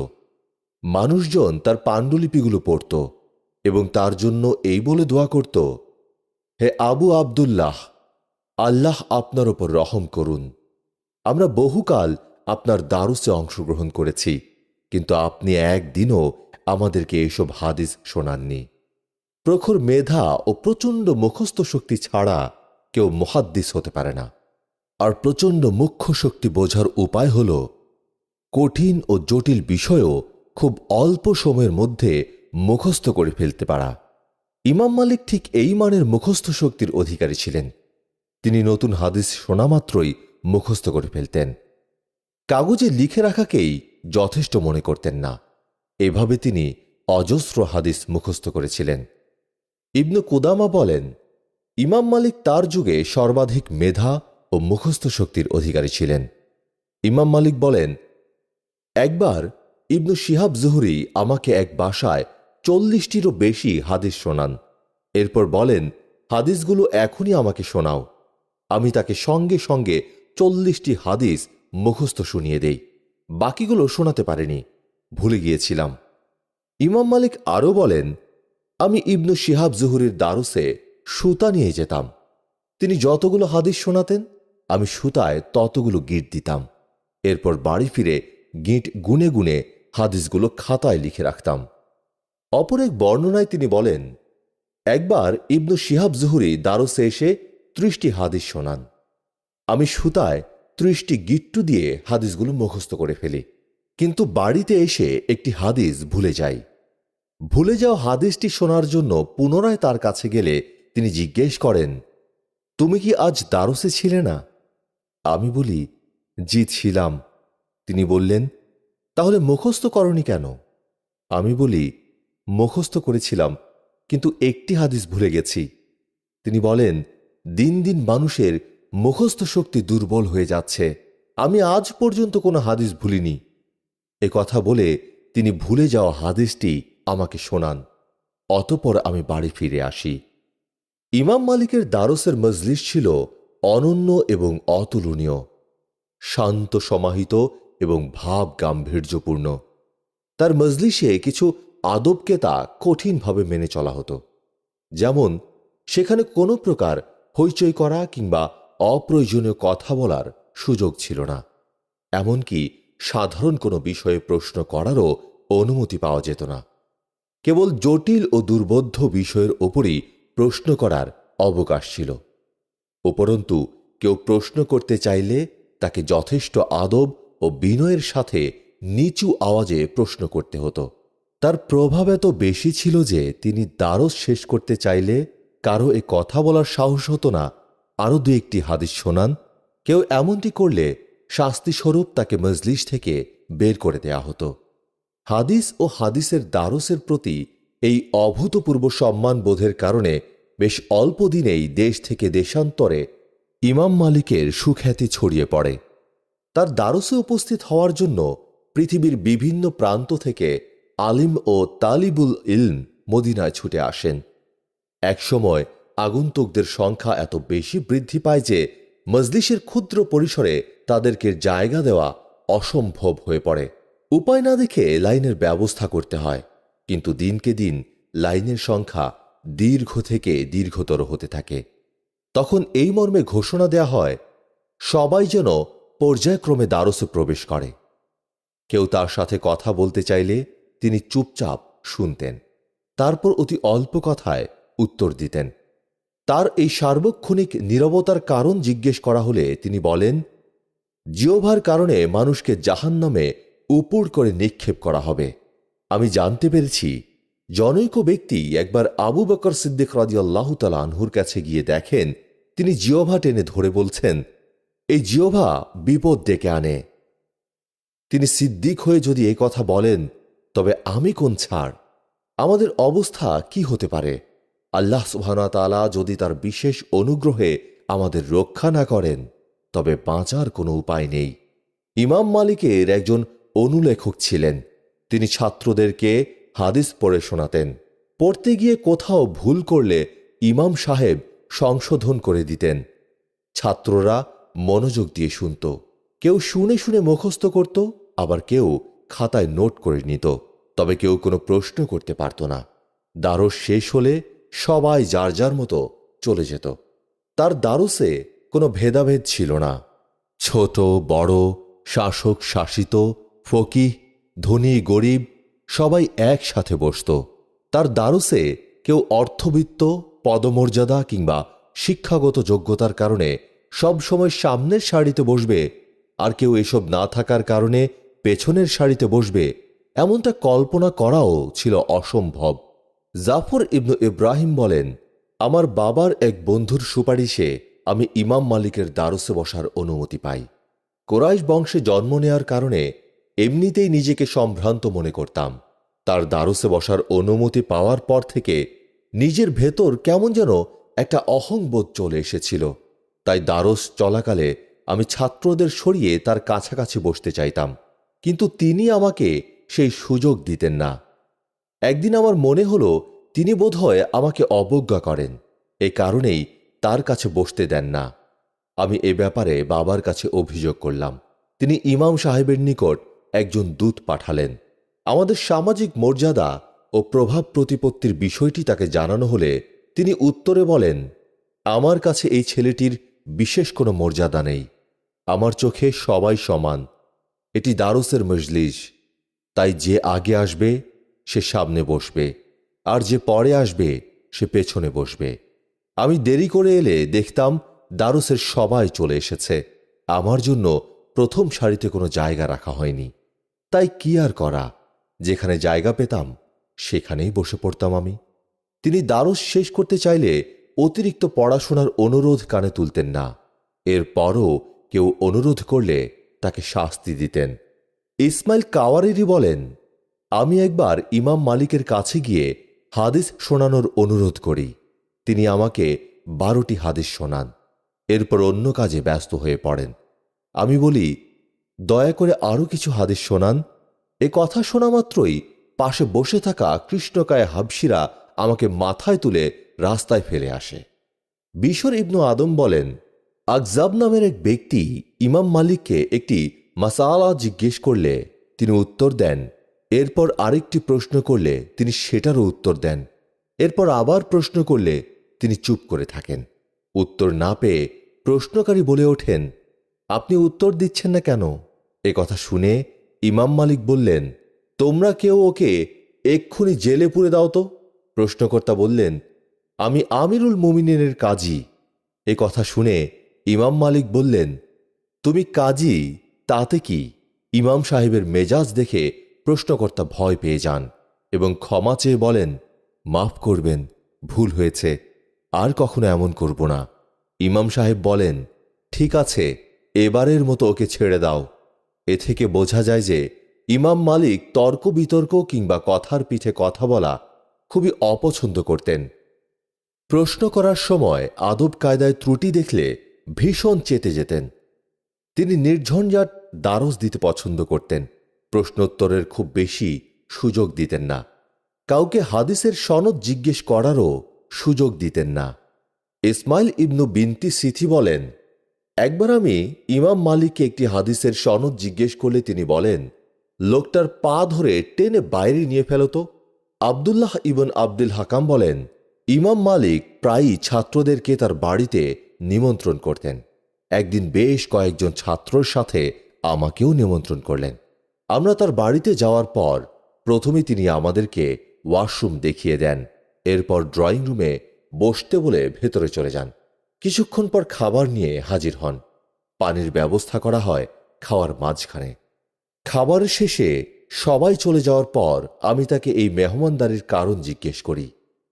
মানুষজন তার পাণ্ডুলিপিগুলো পড়ত এবং তার জন্য এই বলে দোয়া করত, হে আবু আবদুল্লাহ, আল্লাহ আপনার ওপর রহম করুন। আমরা বহুকাল আপনার দারুসে অংশগ্রহণ করেছি, কিন্তু আপনি একদিনও আমাদেরকে এসব হাদিস শোনাননি। প্রখর মেধা ও প্রচণ্ড মুখস্থ শক্তি ছাড়া কেউ মুহাদ্দিস হতে পারে না। আর প্রচণ্ড মুখ্য শক্তি বোঝার উপায় হল কঠিন ও জটিল বিষয়ও খুব অল্প সময়ের মধ্যে মুখস্থ করে ফেলতে পারা। ইমাম মালিক ঠিক এই মানের মুখস্থ শক্তির অধিকারী ছিলেন। তিনি নতুন হাদিস শোনা মাত্রই মুখস্থ করে ফেলতেন। কাগজে লিখে রাখাকেই যথেষ্ট মনে করতেন না। এভাবে তিনি অজস্র হাদিস মুখস্থ করেছিলেন। ইবনু কুদামা বলেন, ইমাম মালিক তার যুগে সর্বাধিক মেধা ও মুখস্থ শক্তির অধিকারী ছিলেন। ইমাম মালিক বলেন, একবার ইবনু শিহাব জুহরি আমাকে এক বাসায় 40টিরও বেশি হাদিস শোনান। এরপর বলেন, হাদিসগুলো এখনই আমাকে শোনাও। আমি তাকে সঙ্গে সঙ্গে 40টি হাদিস মুখস্থ শুনিয়ে দেই। বাকিগুলো শোনাতে পারিনি, ভুলে গিয়েছিলাম। ইমাম মালিক আরও বলেন, আমি ইবনু শিহাব জুহরির দারুসে সুতা নিয়ে যেতাম। তিনি যতগুলো হাদিস শোনাতেন আমি সুতায় ততগুলো গিঁট দিতাম। এরপর বাড়ি ফিরে গিঁট গুনে গুনে হাদিসগুলো খাতায় লিখে রাখতাম। অপর এক বর্ণনায় তিনি বলেন, একবার ইবনু শিহাব জুহরি দারুসে এসে 30টি হাদিস শোনান। আমি সুতায় 30টি গিট্টু দিয়ে হাদিসগুলো মুখস্থ করে ফেলি, কিন্তু বাড়িতে এসে একটি হাদিস ভুলে যাই। ভুলে যাওয়া হাদিসটি শোনার জন্য পুনরায় তার কাছে গেলে তিনি জিজ্ঞেস করেন, তুমি কি আজ দারুসে ছিলে না? আমি বলি, জি ছিলাম। তিনি বললেন, তাহলে মুখস্থ করনি কেন? আমি বলি, মুখস্থ করেছিলাম, কিন্তু একটি হাদিস ভুলে গেছি। তিনি বলেন, দিন দিন মানুষের মুখস্থ শক্তি দুর্বল হয়ে যাচ্ছে। আমি আজ পর্যন্ত কোনো হাদিস ভুলিনি। এ কথা বলে তিনি ভুলে যাওয়া হাদিসটি আমাকে শোনান। অতঃপর আমি বাড়ি ফিরে আসি। ইমাম মালিকের দারসের মজলিস ছিল অনন্য এবং অতুলনীয়, শান্ত সমাহিত এবং ভাব গাম্ভীর্যপূর্ণ। তার মজলিসে কিছু আদবকে তা কঠিনভাবে মেনে চলা হতো। যেমন, সেখানে কোনো প্রকার হইচই করা কিংবা অপ্রয়োজনীয় কথা বলার সুযোগ ছিল না। এমনকি সাধারণ কোনো বিষয়ে প্রশ্ন করারও অনুমতি পাওয়া যেত না। কেবল জটিল ও দুর্বোধ্য বিষয়ের ওপরই প্রশ্ন করার অবকাশ ছিল। উপরন্তু কেউ প্রশ্ন করতে চাইলে তাকে যথেষ্ট আদব ও বিনয়ের সাথে নিচু আওয়াজে প্রশ্ন করতে হতো। তার প্রভাব এত বেশি ছিল যে তিনি দারস শেষ করতে চাইলে কারো এ কথা বলার সাহস হতো না, আরও দু একটি হাদিস শোনান। কেউ এমনটি করলে শাস্তিস্বরূপ তাকে মজলিস থেকে বের করে দেয়া হতো। হাদিস ও হাদিসের দারসের প্রতি এই অভূতপূর্ব সম্মান বোধের কারণে বেশ অল্প দিনেই দেশ থেকে দেশান্তরে ইমাম মালিকের সুখ্যাতি ছড়িয়ে পড়ে। তার দারসে উপস্থিত হওয়ার জন্য পৃথিবীর বিভিন্ন প্রান্ত থেকে আলিম ও তালিবুল ইলম মদিনায় ছুটে আসেন। একসময় আগন্তুকদের সংখ্যা এত বেশি বৃদ্ধি পায় যে মজলিসের ক্ষুদ্র পরিসরে তাদেরকে জায়গা দেওয়া অসম্ভব হয়ে পড়ে। উপায় না দেখে লাইনের ব্যবস্থা করতে হয়, কিন্তু দিনকে দিন লাইনের সংখ্যা দীর্ঘ থেকে দীর্ঘতর হতে থাকে। তখন এই মর্মে ঘোষণা দেয়া হয়, সবাই যেন পর্যায়ক্রমে দারসে প্রবেশ করে। কেউ তার সাথে কথা বলতে চাইলে তিনি চুপচাপ শুনতেন, তারপর অতি অল্প কথায় উত্তর দিতেন। তার এই সার্বক্ষণিক নীরবতার কারণ জিজ্ঞেস করা হলে তিনি বলেন, জিহ্বার কারণে মানুষকে জাহান্নামে উপুড় করে নিক্ষেপ করা হবে। আমি জানতে পেরেছি, জনৈক ব্যক্তি একবার আবু বকর সিদ্দিক রাদিয়াল্লাহু তাআলা আনহুর কাছে গিয়ে দেখেন তিনি জিহ্বা টেনে ধরে বলছেন, এই জিহ্বা বিপদ ডেকে আনে। তিনি সিদ্দিক হয়ে যদি এই কথা বলেন, তবে আমি কোন ছাড়? আমাদের অবস্থা কি হতে পারে? আল্লাহ সুবহানাহু ওয়া তাআলা যদি তার বিশেষ অনুগ্রহে আমাদের রক্ষা না করেন, তবে বাঁচার কোনো উপায় নেই। ইমাম মালিকের একজন অনুলেখক ছিলেন। তিনি ছাত্রদেরকে হাদিস পড়ে শোনাতেন। পড়তে গিয়ে কোথাও ভুল করলে ইমাম সাহেব সংশোধন করে দিতেন। ছাত্ররা মনোযোগ দিয়ে শুনত। কেউ শুনে শুনে মুখস্থ করত, আবার কেউ খাতায় নোট করে নিত। তবে কেউ কোনো প্রশ্ন করতে পারত না। দারস শেষ হলে সবাই যার যার মতো চলে যেত। তার দারসে কোনো ভেদাভেদ ছিল না। ছোট বড়, শাসক শাসিত, ফকিহ ধনী গরিব সবাই একসাথে বসত। তার দারসে কেউ অর্থবিত্ত, পদমর্যাদা কিংবা শিক্ষাগত যোগ্যতার কারণে সবসময় সামনের সারিতে বসবে, আর কেউ এসব না থাকার কারণে পেছনের সারিতে বসবে, এমনটা কল্পনা করাও ছিল অসম্ভব। জাফর ইবনু ইব্রাহিম বলেন, আমার বাবার এক বন্ধুর সুপারিশে আমি ইমাম মালিকের দারসে বসার অনুমতি পাই। কোরাইশ বংশে জন্ম নেয়ার কারণে এমনিতেই নিজেকে সম্ভ্রান্ত মনে করতাম। তার দারসে বসার অনুমতি পাওয়ার পর থেকে নিজের ভেতর কেমন যেন একটা অহংবোধ চলে এসেছিল। তাই দারস চলাকালে আমি ছাত্রদের সরিয়ে তার কাছাকাছি বসতে চাইতাম, কিন্তু তিনি আমাকে সেই সুযোগ দিতেন না। একদিন আমার মনে হলো তিনি বোধহয় আমাকে অবজ্ঞা করেন, এ কারণেই তার কাছে বসতে দেন না। আমি এ ব্যাপারে বাবার কাছে অভিযোগ করলাম। তিনি ইমাম সাহেবের নিকট একজন দূত পাঠালেন। আমাদের সামাজিক মর্যাদা ও প্রভাব প্রতিপত্তির বিষয়টি তাকে জানানো হলে তিনি উত্তরে বলেন, আমার কাছে এই ছেলেটির বিশেষ কোনো মর্যাদা নেই। আমার চোখে সবাই সমান। এটি দারসের মজলিস, তাই যে আগে আসবে সে সামনে বসবে, আর যে পরে আসবে সে পেছনে বসবে। আমি দেরি করে এলে দেখতাম দারসের সবাই চলে এসেছে। আমার জন্য প্রথম সারিতে কোনো জায়গা রাখা হয়নি। তাই কি আর করা, যেখানে জায়গা পেতাম সেখানেই বসে পড়তাম আমি। তিনি দারস শেষ করতে চাইলে অতিরিক্ত পড়াশোনার অনুরোধ কানে তুলতেন না। এরপরও কেউ অনুরোধ করলে তাকে শাস্তি দিতেন। ইসমাইল কাওয়ারিরি বলেন, আমি একবার ইমাম মালিকের কাছে গিয়ে হাদিস শোনানোর অনুরোধ করি। তিনি আমাকে 12টি হাদিস শোনান, এরপর অন্য কাজে ব্যস্ত হয়ে পড়েন। আমি বলি, দয়া করে আরও কিছু হাদিস শোনান। এ কথা শোনা মাত্রই পাশে বসে থাকা কৃষ্ণকায় হাবশিরা আমাকে মাথায় তুলে রাস্তায় ফেলে আসে। বিশর ইবনু আদম বলেন, আকজাব নামের এক ব্যক্তি ইমাম মালিককে একটি মাসালা জিজ্ঞেস করলে তিনি উত্তর দেন, এরপর আরেকটি প্রশ্ন করলে তিনি সেটারও উত্তর দেন, এরপর আবার প্রশ্ন করলে তিনি চুপ করে থাকেন। উত্তর না পেয়ে প্রশ্নকারী বলে ওঠেন, আপনি উত্তর দিচ্ছেন না কেন? এ কথা শুনে ইমাম মালিক বললেন, তোমরা কেউ ওকে এক্ষুনি জেলে পুরে দাও তো। প্রশ্নকর্তা বললেন, আমি আমিরুল মুমিনিনের কাজী। এ কথা শুনে ইমাম মালিক বললেন, তুমি কাজী, তাতে কি? ইমাম সাহেবের মেজাজ দেখে প্রশ্নকর্তা ভয় পেয়ে যান এবং ক্ষমা চেয়ে বলেন, মাফ করবেন, ভুল হয়েছে, আর কখনো এমন করব না। ইমাম সাহেব বলেন, ঠিক আছে, এবারের মতো ওকে ছেড়ে দাও। এ থেকে বোঝা যায় যে ইমাম মালিক তর্ক বিতর্ক কিংবা কথার পিঠে কথা বলা খুবই অপছন্দ করতেন। প্রশ্ন করার সময় আদব কায়দায় ত্রুটি দেখলে ভীষণ চেতে যেতেন। তিনি নির্ঝঞ্ঝাট দ্বারস দিতে পছন্দ করতেন। প্রশ্নোত্তরের খুব বেশি সুযোগ দিতেন না। কাউকে হাদিসের সনদ জিজ্ঞেস করারও সুযোগ দিতেন না। ইসমাইল ইবনু বিনতি সিথি বলেন, একবার আমি ইমাম মালিককে একটি হাদিসের সনদ জিজ্ঞেস করলে তিনি বলেন, লোকটার পা ধরে টেনে বাইরে নিয়ে ফেলত। আবদুল্লাহ ইবন আব্দুল হাকাম বলেন, ইমাম মালিক প্রায়ই ছাত্রদেরকে তার বাড়িতে নিমন্ত্রণ করতেন। একদিন বেশ কয়েকজন ছাত্রর সাথে আমাকেও নিমন্ত্রণ করলেন। আমরা তার বাড়িতে যাওয়ার পর প্রথমে তিনি আমাদেরকে ওয়াশরুম দেখিয়ে দেন, এরপর ড্রয়িং রুমে বসতে বলে ভেতরে চলে যান। কিছুক্ষণ পর খাবার নিয়ে হাজির হন। পানির ব্যবস্থা করা হয় খাওয়ার মাঝখানে। খাবারের শেষে সবাই চলে যাওয়ার পর আমি তাকে এই মেহমানদারির কারণ জিজ্ঞেস করি।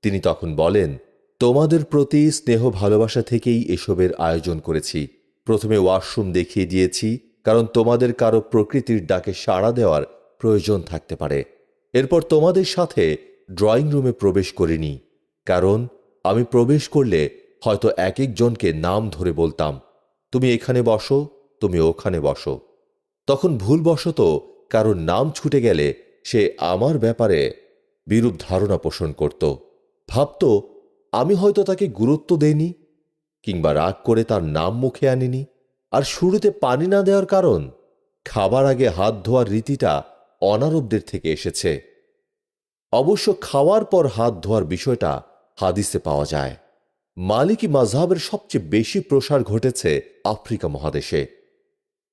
তিনি তখন বলেন, তোমাদের প্রতি স্নেহ ভালোবাসা থেকেই এসবের আয়োজন করেছি। প্রথমে ওয়াশরুম দেখিয়ে দিয়েছি, কারণ তোমাদের কারো প্রকৃতির ডাকে সাড়া দেওয়ার প্রয়োজন থাকতে পারে। এরপর তোমাদের সাথে ড্রয়িং রুমে প্রবেশ করিনি, কারণ আমি প্রবেশ করলে হয়তো এক একজনকে নাম ধরে বলতাম, তুমি এখানে বসো, তুমি ওখানে বসো। তখন ভুলবশত কারোর নাম ছুটে গেলে সে আমার ব্যাপারে বিরূপ ধারণা পোষণ করত। ভাবত আমি হয়তো তাকে গুরুত্ব দেইনি কিংবা রাগ করে তার নাম মুখে আনিনি। আর শুরুতে পানি না দেওয়ার কারণ, খাবার আগে হাত ধোয়ার রীতিটা অনারবদের থেকে এসেছে। অবশ্য খাওয়ার পর হাত ধোয়ার বিষয়টা হাদিসে পাওয়া যায়। মালিকি মাযহাবের সবচেয়ে বেশি প্রসার ঘটেছে আফ্রিকা মহাদেশে।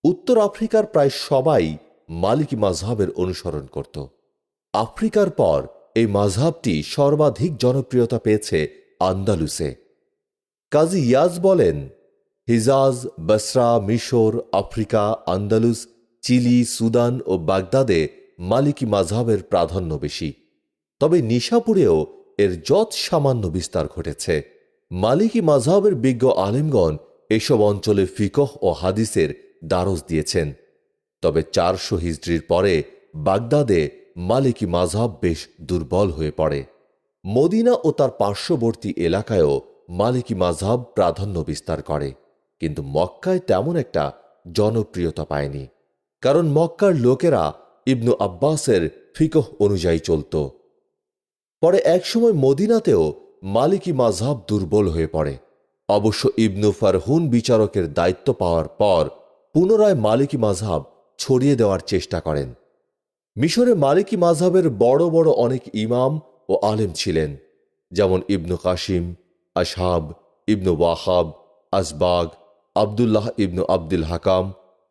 উত্তর আফ্রিকার প্রায় সবাই মালিকি মাযহাবের অনুসরণ করত। আফ্রিকার পর এই মাযহাবটি সর্বাধিক জনপ্রিয়তা পেয়েছে আন্দালুসে। কাজী ইয়াজ বলেন, হিজাজ, বসরা, মিশর, আফ্রিকা, আন্দালুস, চিলি, সুদান ও বাগদাদে মালিকি মাযহাবের প্রাধান্য বেশি। তবে নিশাপুরেও এর যৎ সামান্য বিস্তার ঘটেছে। মালিকি মাযহাবের বিজ্ঞ আলেমগণ এসব অঞ্চলে ফিকহ ও হাদিসের দ্বারস দিয়েছেন। তবে 400 হিজরির পরে বাগদাদে মালিকি মাযহাব বেশ দুর্বল হয়ে পড়ে। মদিনা ও তার পার্শ্ববর্তী এলাকায়ও মালিকি মাযহাব প্রাধান্য বিস্তার করে, কিন্তু মক্কায় তেমন একটা জনপ্রিয়তা পায়নি, কারণ মক্কার লোকেরা ইবনু আব্বাসের ফিকহ অনুযায়ী চলত। পরে একসময় মদিনাতেও মালিকি মাযহাব দুর্বল হয়ে পড়ে। অবশ্য ইবনু ফারহুন বিচারকের দায়িত্ব পাওয়ার পর পুনরায় মালিকি মাযহাব ছড়িয়ে দেওয়ার চেষ্টা করেন। মিশরে মালিকি মাযহাবের বড় বড় অনেক ইমাম ও আলেম ছিলেন, যেমন ইবনু কাসিম, আশহাব, ইবনু ওয়াহাব, আসবাগ, আবদুল্লাহ ইবনু আব্দুল হাকাম।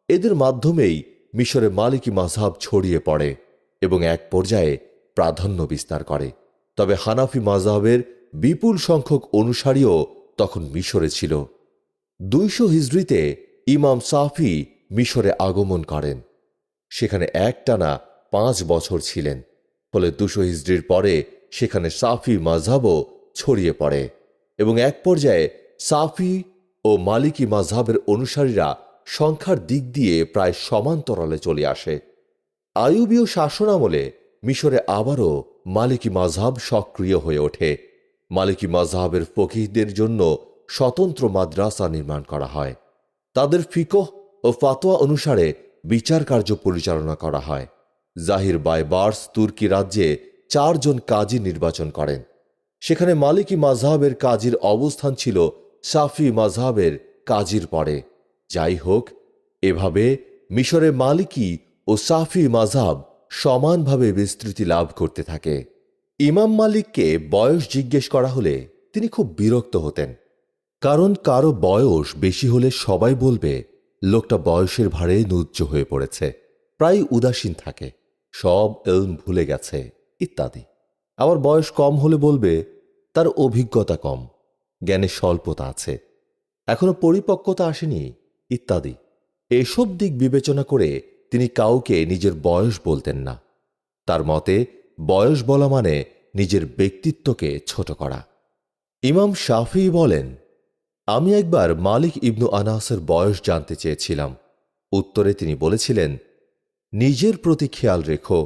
এদের মাধ্যমেই মিশরে মালিকি মাযহাব ছড়িয়ে পড়ে এবং এক পর্যায়ে প্রাধান্য বিস্তার করে। তবে হানাফি মাযহাবের বিপুল সংখ্যক অনুসারীও তখন মিশরে ছিল। 200 হিজরিতে ইমাম সাফি মিশরে আগমন করেন। সেখানে একটানা 5 বছর ছিলেন। ফলে 200 হিজরির পরে সেখানে সাফি মাযহাবও ছড়িয়ে পড়ে এবং এক পর্যায়ে সাফি ও মালিকি মাযহাবের অনুসারীরা সংখ্যার দিক দিয়ে প্রায় সমান্তরালে চলে আসে। আইয়ুবীয় শাসনামলে মিশরে আবারও মালিকি মাযহাব সক্রিয় হয়ে ওঠে। মালিকি মাযহাবের ফকিহদের জন্য স্বতন্ত্র মাদ্রাসা নির্মাণ করা হয়। তাদের ফিকহ ও ফাতোয়া অনুসারে বিচার কার্য পরিচালনা করা হয়। জাহির বাইবার্স তুর্কি রাজ্যে 4 জন কাজী নির্বাচন করেন। সেখানে মালিকি মাযহাবের কাজীর অবস্থান ছিল শাফি মাযহাবের কাজীর পরে। যাই হোক, এভাবে মিশরে মালিকি ও শাফি মাযহাব সমানভাবে বিস্তৃতি লাভ করতে থাকে। ইমাম মালিককে বয়স জিজ্ঞেস করা হলে তিনি খুব বিরক্ত হতেন, কারণ কারো বয়স বেশি হলে সবাই বলবে লোকটা বয়সের ভারে নুজ্জ হয়ে পড়েছে, প্রায় উদাসীন থাকে, সব ইলম ভুলে গেছে ইত্যাদি। আবার বয়স কম হলে বলবে তার অভিজ্ঞতা কম, জ্ঞানে স্বল্পতা আছে, এখনো পরিপক্কতা আসেনি ইত্যাদি। এসব দিক বিবেচনা করে তিনি কাউকে নিজের বয়স বলতেন না। তার মতে বয়স বলা মানে নিজের ব্যক্তিত্বকে ছোট করা। ইমাম শাফিঈ বলেন, আমি একবার মালিক ইবনু আনাসের বয়স জানতে চেয়েছিলাম। উত্তরে তিনি বলেছিলেন, নিজের প্রতি খেয়াল রেখো,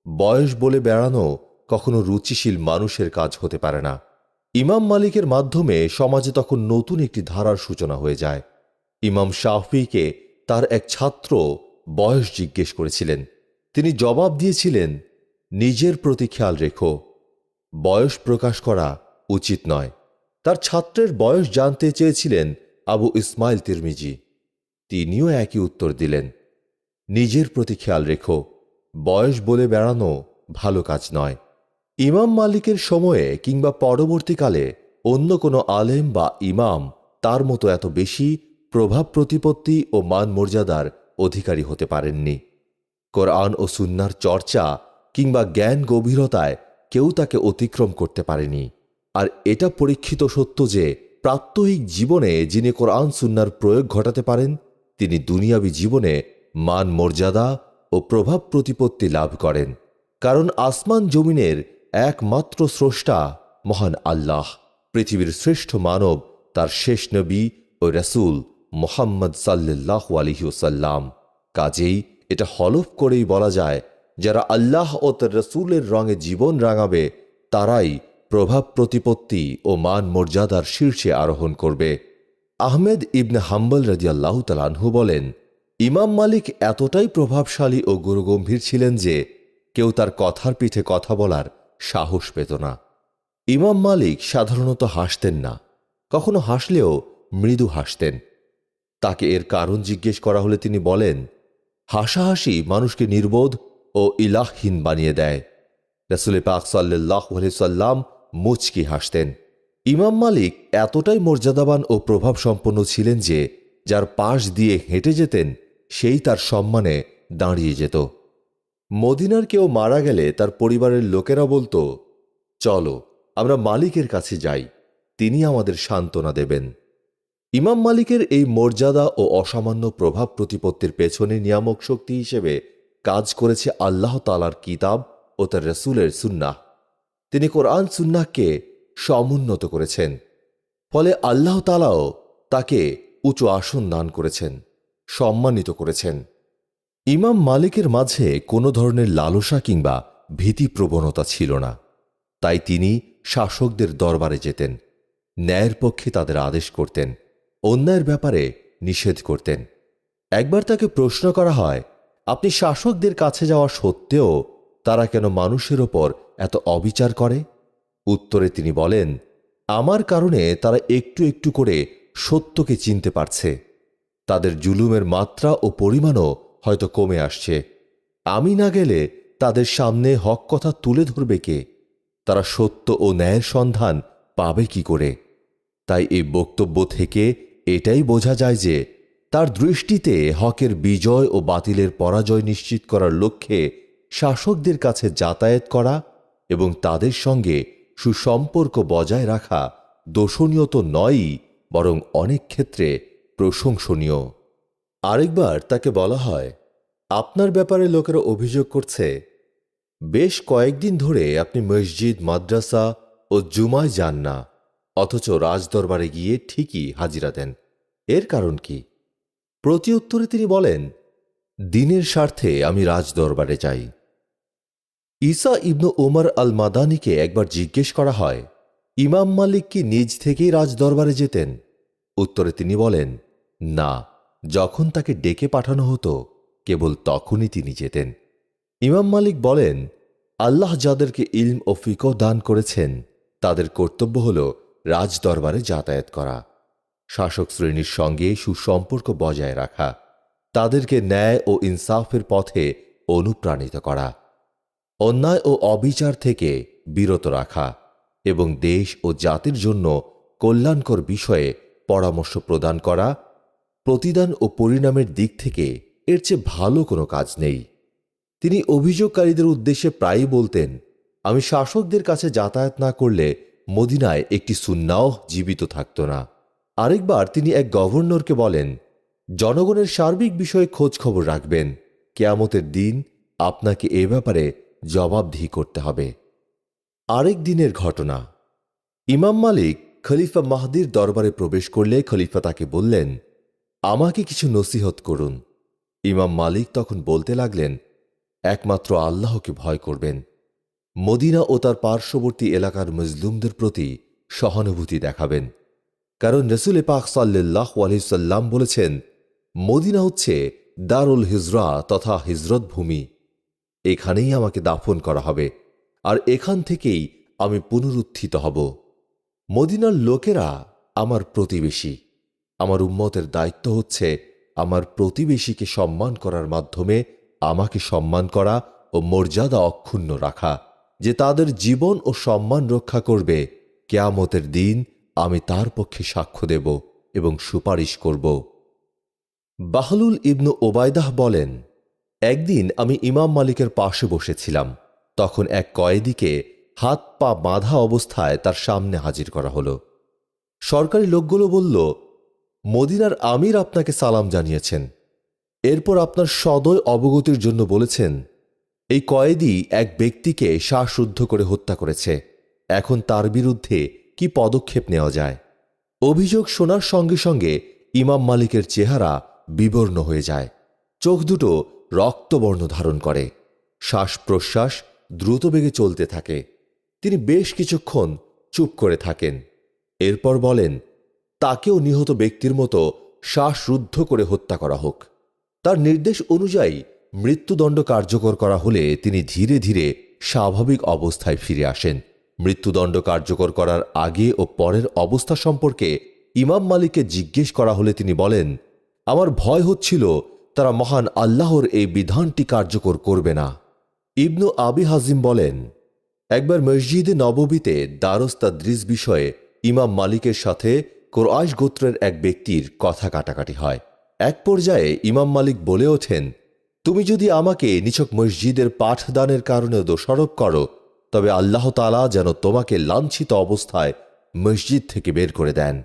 বয়স বলে বেড়ানো কখনো রুচিশীল মানুষের কাজ হতে পারে না। ইমাম মালিকের মাধ্যমে সমাজে তখন নতুন একটি ধারার সূচনা হয়ে যায়। ইমাম শাফিঈকে তার এক ছাত্র বয়স জিজ্ঞেস করেছিলেন। তিনি জবাব দিয়েছিলেন, নিজের প্রতি খেয়াল রেখো, বয়স প্রকাশ করা উচিত নয়। তার ছাত্রের বয়স জানতে চেয়েছিলেন আবু ইসমাইল তিরমিজি। তিনিও একই উত্তর দিলেন, নিজের প্রতি খেয়াল রেখো, বয়স বলে বেড়ানো ভালো কাজ নয়। ইমাম মালিকের সময়ে কিংবা পরবর্তীকালে অন্য কোনো আলেম বা ইমাম তার মতো এত বেশি প্রভাব প্রতিপত্তি ও মান মর্যাদার অধিকারী হতে পারেননি। কোরআন ও সুন্নাহর চর্চা কিংবা জ্ঞান গভীরতায় কেউ তাকে অতিক্রম করতে পারেনি। আর এটা পরীক্ষিত সত্য যে প্রাত্যহিক জীবনে যিনি কোরআন সুন্নাহর প্রয়োগ ঘটাতে পারেন, তিনি দুনিয়াবী জীবনে মান মর্যাদা ও প্রভাব প্রতিপত্তি লাভ করেন। কারণ আসমান জমিনের একমাত্র স্রষ্টা মহান আল্লাহ। পৃথিবীর শ্রেষ্ঠ মানব তার শেষ নবী ও রাসূল মুহাম্মদ সাল্লাল্লাহু আলাইহি ওয়াসাল্লাম। কাজেই এটা হলফ করেই বলা যায়, যারা আল্লাহ ও তার রাসূলের রঙে জীবন রাঙাবে তারাই প্রভাব প্রতিপত্তি ও মান মর্যাদার শীর্ষে আরোহণ করবে। আহমেদ ইবনে হাম্বল রাদিয়াল্লাহু তাআলা আনহু বলেন, ইমাম মালিক এতটাই প্রভাবশালী ও গুরুগম্ভীর ছিলেন যে কেউ তার কথার পিঠে কথা বলার সাহস পেত না। ইমাম মালিক সাধারণত হাসতেন না, কখনো হাসলেও মৃদু হাসতেন। তাকে এর কারণ জিজ্ঞেস করা হলে তিনি বলেন, হাসাহাসি মানুষকে নির্বোধ ও ইলাহহীন বানিয়ে দেয়। রাসূল পাক সাল্লাল্লাহু আলাইহি ওয়াসাল্লাম মুচকি হাসতেন। ইমাম মালিক এতটাই মর্যাদাবান ও প্রভাবসম্পন্ন ছিলেন যে যার পাশ দিয়ে হেঁটে যেতেন সেই তার সম্মানে দাঁড়িয়ে যেত। মদিনার কেউ মারা গেলে তার পরিবারের লোকেরা বলতো, চলো আমরা মালিকের কাছে যাই, তিনি আমাদের সান্ত্বনা দেবেন। ইমাম মালিকের এই মর্যাদা ও অসামান্য প্রভাব প্রতিপত্তির পেছনে নিয়ামক শক্তি হিসেবে কাজ করেছে আল্লাহ তাআলার কিতাব ও তার রাসূলের সুন্নাহ। তিনি কোরআন সুন্নাহকে সমুন্নত করেছেন, ফলে আল্লাহ তাআলাও তাকে উঁচু আসন দান করেছেন, সম্মানিত করেছেন। ইমাম মালিকের মাঝে কোনো ধরনের লালসা কিংবা ভীতিপ্রবণতা ছিল না। তাই তিনি শাসকদের দরবারে যেতেন, ন্যায়ের পক্ষে তাদের আদেশ করতেন, অন্যায়ের ব্যাপারে নিষেধ করতেন। একবার তাকে প্রশ্ন করা হয়, আপনি শাসকদের কাছে যাওয়া সত্ত্বেও তারা কেন মানুষের ওপর এত অবিচার করে? উত্তরে তিনি বলেন, আমার কারণে তারা একটু একটু করে সত্যকে চিনতে পারছে। তাদের জুলুমের মাত্রা ও পরিমাণও হয়তো কমে আসছে। আমি না গেলে তাদের সামনে হক কথা তুলে ধরবে কে? তারা সত্য ও ন্যায়ের সন্ধান পাবে কি করে? তাই এই বক্তব্য থেকে এটাই বোঝা যায় যে তার দৃষ্টিতে হকের বিজয় ও বাতিলের পরাজয় নিশ্চিত করার লক্ষ্যে শাসকদের কাছে যাতায়াত করা এবং তাদের সঙ্গে সুসম্পর্ক বজায় রাখা দোষণীয় তো নয়ই, বরং অনেক ক্ষেত্রে প্রশংসনীয়। আরেকবার তাকে বলা হয়, আপনার ব্যাপারে লোকেরা অভিযোগ করছে বেশ কয়েকদিন ধরে আপনি মসজিদ, মাদ্রাসা ও জুমায় যান না, অথচ রাজদরবারে গিয়ে ঠিকই হাজিরা দেন। এর কারণ কি? প্রতি উত্তরে তিনি বলেন, দিনের স্বার্থে আমি রাজদরবারে যাই। ঈসা ইবনু ওমর আল মাদানীকে একবার জিজ্ঞেস করা হয়, ইমাম মালিক কি নিজ থেকেই রাজদরবারে যেতেন? উত্তরে তিনি বলেন, না, যখন তাকে ডেকে পাঠানো হতো কেবল তখনই তিনি যেতেন। ইমাম মালিক বলেন, আল্লাহ যাদেরকে ইলম ও ফিকহ দান করেছেন তাদের কর্তব্য হল রাজদরবারে যাতায়াত করা, শাসক শ্রেণীর সঙ্গে সুসম্পর্ক বজায় রাখা, তাদেরকে ন্যায় ও ইনসাফের পথে অনুপ্রাণিত করা, অন্যায় ও অবিচার থেকে বিরত রাখা এবং দেশ ও জাতির জন্য কল্যাণকর বিষয়ে পরামর্শ প্রদান করা। প্রতিদান ও পরিণামের দিক থেকে এর চেয়ে ভালো কোনো কাজ নেই। তিনি অভিযোগকারীদের উদ্দেশ্যে প্রায়ই বলতেন, আমি শাসকদের কাছে যাতায়াত না করলে মদিনায় একটি সুন্নাহ জীবিত থাকত না। আরেকবার তিনি এক গভর্নরকে বলেন, জনগণের সার্বিক বিষয়ে খোঁজ খবর রাখবেন, কিয়ামতের দিন আপনাকে এ ব্যাপারে জবাবদিহি করতে হবে। আরেক দিনের ঘটনা, ইমাম মালিক খলিফা মাহদির দরবারে প্রবেশ করলে খলিফা তাকে বললেন, আমাকে কিছু নসিহত করুন। ইমাম মালিক তখন বলতে লাগলেন, একমাত্র আল্লাহকে ভয় করবেন, মদিনা ও তার পার্শ্ববর্তী এলাকার মজলুমদের প্রতি সহানুভূতি দেখাবেন, কারণ রসুল পাক সাল্লাল্লাহু আলাইহি সাল্লাম বলেছেন, মদিনা হচ্ছে দারুল হিজরা তথা হিজরত ভূমি, এখানেই আমাকে দাফন করা হবে আর এখান থেকেই আমি পুনরুত্থিত হব। মদিনার লোকেরা আমার প্রতিবেশী, আমার উম্মতের দায়িত্ব হচ্ছে আমার প্রতিবেশীকে সম্মান করার মাধ্যমে আমাকে সম্মান করা ও মর্যাদা অক্ষুণ্ণ রাখা। যে তাদের জীবন ও সম্মান রক্ষা করবে, কিয়ামতের দিন আমি তার পক্ষে সাক্ষ্য দেব এবং সুপারিশ করব। বাহলুল ইবনু ওবায়দাহ বলেন, একদিন আমি ইমাম মালিকের পাশে বসেছিলাম, তখন এক কয়েদিকে হাত পা বাঁধা অবস্থায় তার সামনে হাজির করা হলো। সরকারি লোকগুলো বলল, মদিনার আমির আপনাকে সালাম জানিয়েছেন, এরপর আপনার সদয় অবগতির জন্য বলেছেন, এই কয়েদি এক ব্যক্তিকে শ্বাসরুদ্ধ করে হত্যা করেছে, এখন তার বিরুদ্ধে কি পদক্ষেপ নেওয়া যায়? অভিযোগ শোনার সঙ্গে সঙ্গে ইমাম মালিকের চেহারা বিবর্ণ হয়ে যায়, চোখ দুটো রক্তবর্ণ ধারণ করে, শ্বাস প্রশ্বাস দ্রুত বেগে চলতে থাকে। তিনি বেশ কিছুক্ষণ চুপ করে থাকেন, এরপর বলেন, তাকেও নিহত ব্যক্তির মতো শ্বাসরুদ্ধ করে হত্যা করা হোক। তার নির্দেশ অনুযায়ী মৃত্যুদণ্ড কার্যকর করা হলে তিনি ধীরে ধীরে স্বাভাবিক অবস্থায় ফিরে আসেন। মৃত্যুদণ্ড কার্যকর করার আগে ও পরের অবস্থা সম্পর্কে ইমাম মালিককে জিজ্ঞেস করা হলে তিনি বলেন, আমার ভয় হচ্ছিল তারা মহান আল্লাহর এই বিধানটি কার্যকর করবে না। ইবনু আবি হাজিম বলেন, একবার মসজিদে নববীতে দারস তাদরিস বিষয়ে ইমাম মালিকের সাথে কুরাইশ গোত্রের এক ব্যক্তির কথা কাটাকাটি হয়। এক পর্যায়ে ইমাম মালিক বলে ওঠেন, তুমি যদি আমাকে নিছক মসজিদের পাঠদানের কারণে দোষারোপ করো, তবে আল্লাহ তাআলা যেন তোমাকে লাঞ্ছিত অবস্থায় মসজিদ থেকে বের করে দেন।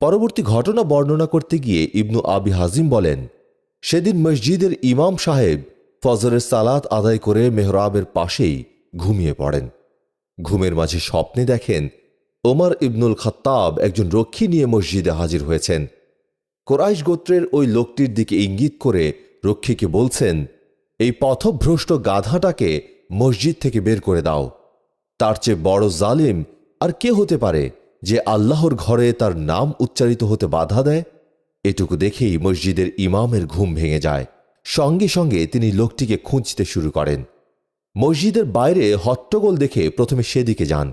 পরবর্তী ঘটনা বর্ণনা করতে গিয়ে ইবনু আবি হাজিম বলেন, সেদিন মসজিদের ইমাম সাহেব ফজরের সালাত আদায় করে মেহরাবের পাশেই ঘুমিয়ে পড়েন। ঘুমের মাঝে স্বপ্নে দেখেন ওমর ইবনুল খাত্তাব একজন রক্ষী নিয়ে মসজিদে হাজির হয়েছেন। কুরাইশ গোত্রের ওই লোকটির দিকে ইঙ্গিত করে রক্ষীকে বলছেন, এই পথভ্রষ্ট গাধাটাকে মসজিদ থেকে বের করে দাও। তার চেয়ে বড় জালিম আর কে হতে পারে যে আল্লাহর ঘরে তার নাম উচ্চারিত হতে বাধা দেয়? এটুকু দেখেই মসজিদের ইমামের ঘুম ভেঙে যায়। সঙ্গে সঙ্গে তিনি লোকটিকে খুঁজতে শুরু করেন। মসজিদের বাইরে হট্টগোল দেখে প্রথমে সেদিকে যান,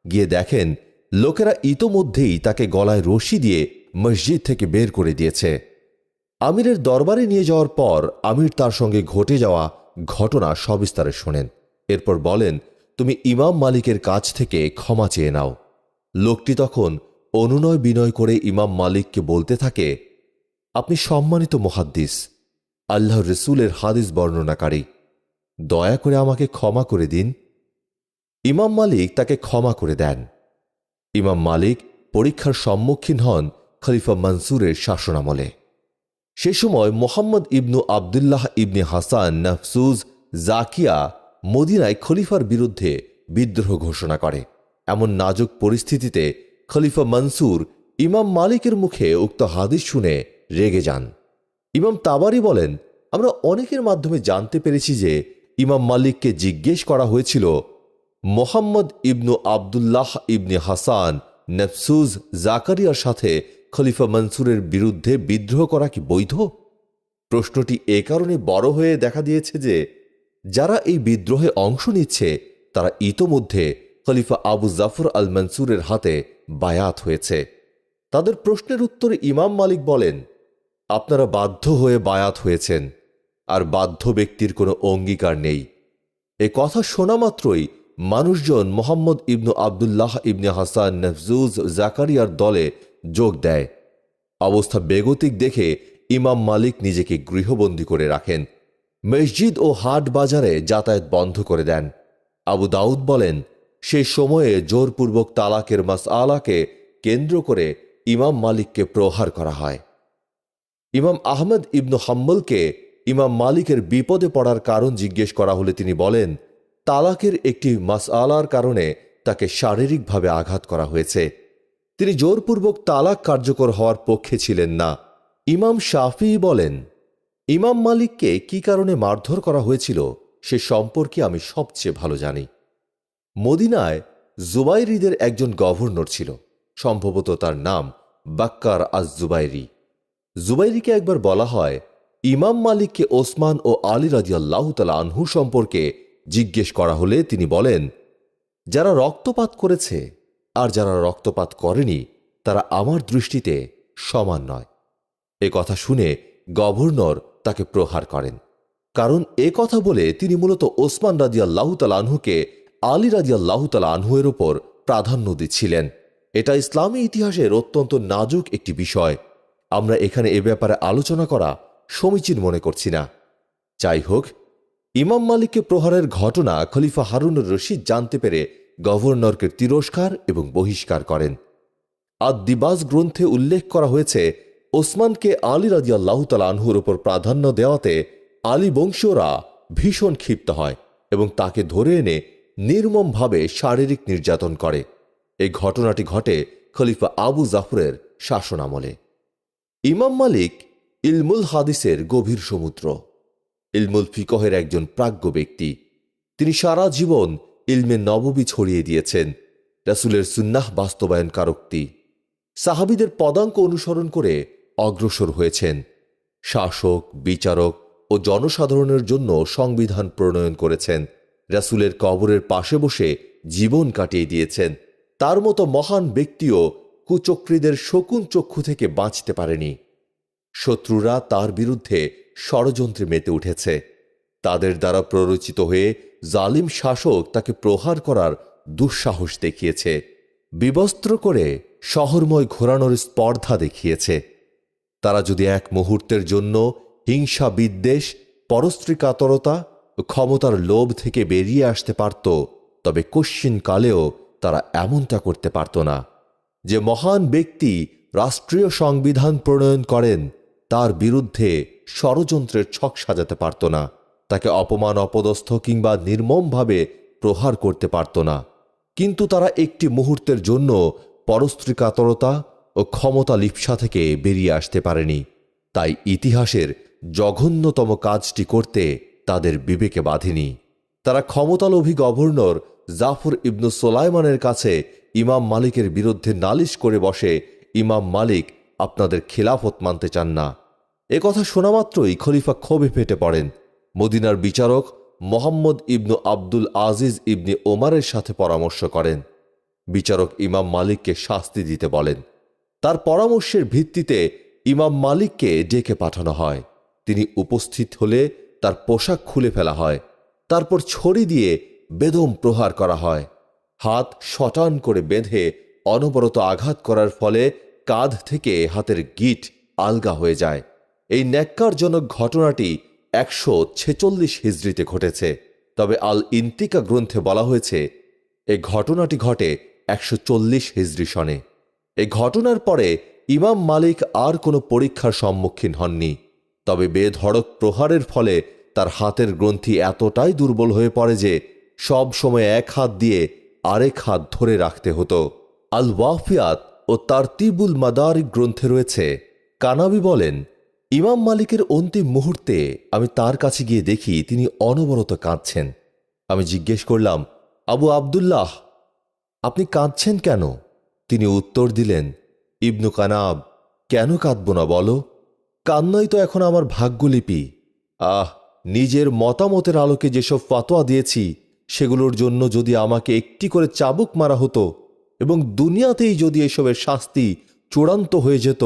গিয়ে দেখেন লোকেরা ইতোমধ্যেই তাকে গলায় রশি দিয়ে মসজিদ থেকে বের করে দিয়েছে। আমিরের দরবারে নিয়ে যাওয়ার পর আমির তার সঙ্গে ঘটে যাওয়া ঘটনা সবিস্তারে শোনেন। এরপর বলেন, তুমি ইমাম মালিকের কাছ থেকে ক্ষমা চেয়ে নাও। লোকটি তখন অনুনয় বিনয় করে ইমাম মালিককে বলতে থাকে, আপনি সম্মানিত মুহাদ্দিস, আল্লাহ রসুলের হাদিস বর্ণনাকারী, দয়া করে আমাকে ক্ষমা করে দিন। ইমাম মালিক তাকে ক্ষমা করে দেন। ইমাম মালিক পরীক্ষার সম্মুখীন হন খলিফা মনসুরের শাসনামলে। সে সময় মোহাম্মদ ইবনু আবদুল্লাহ ইবনে হাসান নাফসুজ জাকিয়া মদিনায় খলিফার বিরুদ্ধে বিদ্রোহ ঘোষণা করে। এমন নাজুক পরিস্থিতিতে খলিফা মনসুর ইমাম মালিকের মুখে উক্ত হাদিস শুনে রেগে যান। ইমাম তাবারি বলেন, আমরা অনেকের মাধ্যমে জানতে পেরেছি যে ইমাম মালিককে জিজ্ঞেস করা হয়েছিল, মোহাম্মদ ইবনু আবদুল্লাহ ইবনে হাসান নফসুজ জাকারিয়ার সাথে খলিফা মনসুরের বিরুদ্ধে বিদ্রোহ করা কি বৈধ? প্রশ্নটি এ কারণে বড় হয়ে দেখা দিয়েছে যে যারা এই বিদ্রোহে অংশ নিচ্ছে তারা ইতোমধ্যে খলিফা আবু জাফর আল মনসুরের হাতে বায়াত হয়েছে। তাদের প্রশ্নের উত্তরে ইমাম মালিক বলেন, আপনারা বাধ্য হয়ে বায়াত হয়েছেন, আর বাধ্য ব্যক্তির কোনো অঙ্গীকার নেই। এ কথা শোনা মাত্রই মানুষজন মোহাম্মদ ইবনু আবদুল্লাহ ইবনে হাসান নফসুজ জাকারিয়ার দলে যোগ দেয়। অবস্থা বেগতিক দেখে ইমাম মালিক নিজেকে গৃহবন্দী করে রাখেন, মসজিদ ও হাট বাজারে যাতায়াত বন্ধ করে দেন। আবু দাউদ বলেন, সেই সময়ে জোরপূর্বক তালাকের মাসআলাকে কেন্দ্র করে ইমাম মালিককে প্রহার করা হয়। ইমাম আহমদ ইবনু হাম্বলকে ইমাম মালিকের বিপদে পড়ার কারণ জিজ্ঞেস করা হলে তিনি বলেন, তালাকের একটি মাসআলার কারণে তাকে শারীরিকভাবে আঘাত করা হয়েছে। তিনি জোরপূর্বক তালাক কার্যকর হওয়ার পক্ষে ছিলেন না। ইমাম শাফিঈ বলেন, ইমাম মালিককে কি কারণে মারধর করা হয়েছিল সে সম্পর্কে আমি সবচেয়ে ভালো জানি। মদিনায় জুবাইরিদের একজন গভর্নর ছিল, সম্ভবত তার নাম বাক্কার আজ জুবাইরি। জুবাইরিকে একবার বলা হয়, ইমাম মালিককে ওসমান ও আলী রাদিয়াল্লাহু তাআলা আনহু সম্পর্কে জিজ্ঞেস করা হলে তিনি বলেন, যারা রক্তপাত করেছে আর যারা রক্তপাত করেনি তারা আমার দৃষ্টিতে সমান নয়। এ কথা শুনে গভর্নর তাকে প্রহার করেন, কারণ এ কথা বলে তিনি মূলত ওসমান রাদিয়াল্লাহু তাআলা আনহুকে আলী রাদিয়াল্লাহু তাআলা আনহুয়ের ওপর প্রাধান্য দিচ্ছিলেন। এটা ইসলামী ইতিহাসের অত্যন্ত নাজুক একটি বিষয়। আমরা এখানে এ ব্যাপারে আলোচনা করা সমীচীন মনে করছি না। যাই হোক, ইমাম মালিককে প্রহারের ঘটনা খলিফা হারুনুর রশিদ জানতে পেরে গভর্নরকে তিরস্কার এবং বহিষ্কার করেন। আদ-দিবাজ গ্রন্থে উল্লেখ করা হয়েছে, ওসমানকে আলী রাদিয়াল্লাহু তাআলা আনহুর উপর প্রাধান্য দেওয়াতে আলী বংশীয়রা ভীষণ ক্ষিপ্ত হয় এবং তাকে ধরে এনে নির্মমভাবে শারীরিক নির্যাতন করে। এই ঘটনাটি ঘটে খলিফা আবু জাফরের শাসনামলে। ইমাম মালিক ইলমুল হাদিসের গভীর সমুদ্র, ইলমুল ফিকহের একজন প্রাজ্ঞ ব্যক্তি। তিনি সারা জীবন ইলমে নববী ছড়িয়ে দিয়েছেন, রাসূলের সুন্নাহ বাস্তবায়নকারকটি। সাহাবীদের পদাঙ্ক অনুসরণ করে অগ্রসর হয়েছেন। শাসক, বিচারক ও জনসাধারণের জন্য সংবিধান প্রণয়ন করেছেন। রাসূলের কবরের পাশে বসে জীবন কাটিয়ে দিয়েছেন। তার মতো মহান ব্যক্তিও কুচক্রীদের শকুন চক্ষু থেকে বাঁচতে পারেনি। শত্রুরা তার বিরুদ্ধে ষড়যন্ত্রে মেতে উঠেছে। তাদের দ্বারা প্ররোচিত হয়ে জালিম শাসক তাকে প্রহার করার দুঃসাহস দেখিয়েছে। বিবস্ত্র করে শহরময় ঘোরানোর স্পর্ধা দেখিয়েছে। তারা যদি এক মুহূর্তের জন্য হিংসা, বিদ্বেষ, পরস্ত্রীকাতরতা ও ক্ষমতার লোভ থেকে বেরিয়ে আসতে পারত, তবে কশ্চিন কালেও তারা এমনটা করতে পারত না। যে মহান ব্যক্তি রাষ্ট্রীয় সংবিধান প্রণয়ন করেন, তার বিরুদ্ধে ষড়যন্ত্রের ছক সাজাতে পারত না। তাকে অপমান, অপদস্থ কিংবা নির্মমভাবে প্রহার করতে পারত না। কিন্তু তারা একটি মুহূর্তের জন্য পরস্ত্রীকাতরতা ও ক্ষমতা লিপ্সা থেকে বেরিয়ে আসতে পারেনি। তাই ইতিহাসের জঘন্যতম কাজটি করতে তাদের বিবেকে বাঁধেনি। তারা ক্ষমতালোভী গভর্নর জাফর ইবনু সুলাইমানের কাছে ইমাম মালিকের বিরুদ্ধে নালিশ করে বসে, ইমাম মালিক আপনাদের খিলাফত মানতে চান না। এ কথা শোনা মাত্রই খলিফা ক্ষোভে ফেটে পড়েন। মদিনার বিচারক মোহাম্মদ ইবনু আব্দুল আজিজ ইবনে ওমারের সাথে পরামর্শ করেন। বিচারক ইমাম মালিককে শাস্তি দিতে বলেন। তার পরামর্শের ভিত্তিতে ইমাম মালিককে ডেকে পাঠানো হয়। তিনি উপস্থিত হলে তার পোশাক খুলে ফেলা হয়। তারপর ছড়ি দিয়ে বেদম প্রহার করা হয়। হাত শটান করে বেঁধে অনবরত আঘাত করার ফলে কাঁধ থেকে হাতের গিঁট আলগা হয়ে যায়। এই ন্যাক্কারজনক ঘটনাটি 146 হিজরিতে ঘটেছে। তবে আল ইন্তিকা গ্রন্থে বলা হয়েছে এই ঘটনাটি ঘটে 140 হিজরি সনে। এই ঘটনার পরে ইমাম মালিক আর কোনো পরীক্ষার সম্মুখীন হননি। তবে বেধড়ক প্রহারের ফলে তার হাতের গ্রন্থি এতটাই দুর্বল হয়ে পড়ে যে সব সময় এক হাত দিয়ে আরেক হাত ধরে রাখতে হতো। আল ওয়াফিয়াত ও তারতিবুল মাদারিক গ্রন্থে রয়েছে, কানাবি বলেন, ইমাম মালিকের অন্তিম মুহূর্তে আমি তার কাছে গিয়ে দেখি তিনি অনবরত কাঁদছেন। আমি জিজ্ঞেস করলাম, আবু আবদুল্লাহ, আপনি কাঁদছেন কেন? তিনি উত্তর দিলেন, ইবনু কানাব, কেন কাঁদব না বলো? কান্নাই তো এখন আমার ভাগ্যলিপি। নিজের মতামতের আলোকে যেসব ফাতোয়া দিয়েছি সেগুলোর জন্য যদি আমাকে একটি করে চাবুক মারা হতো এবং দুনিয়াতেই যদি এসবের শাস্তি চূড়ান্ত হয়ে যেত,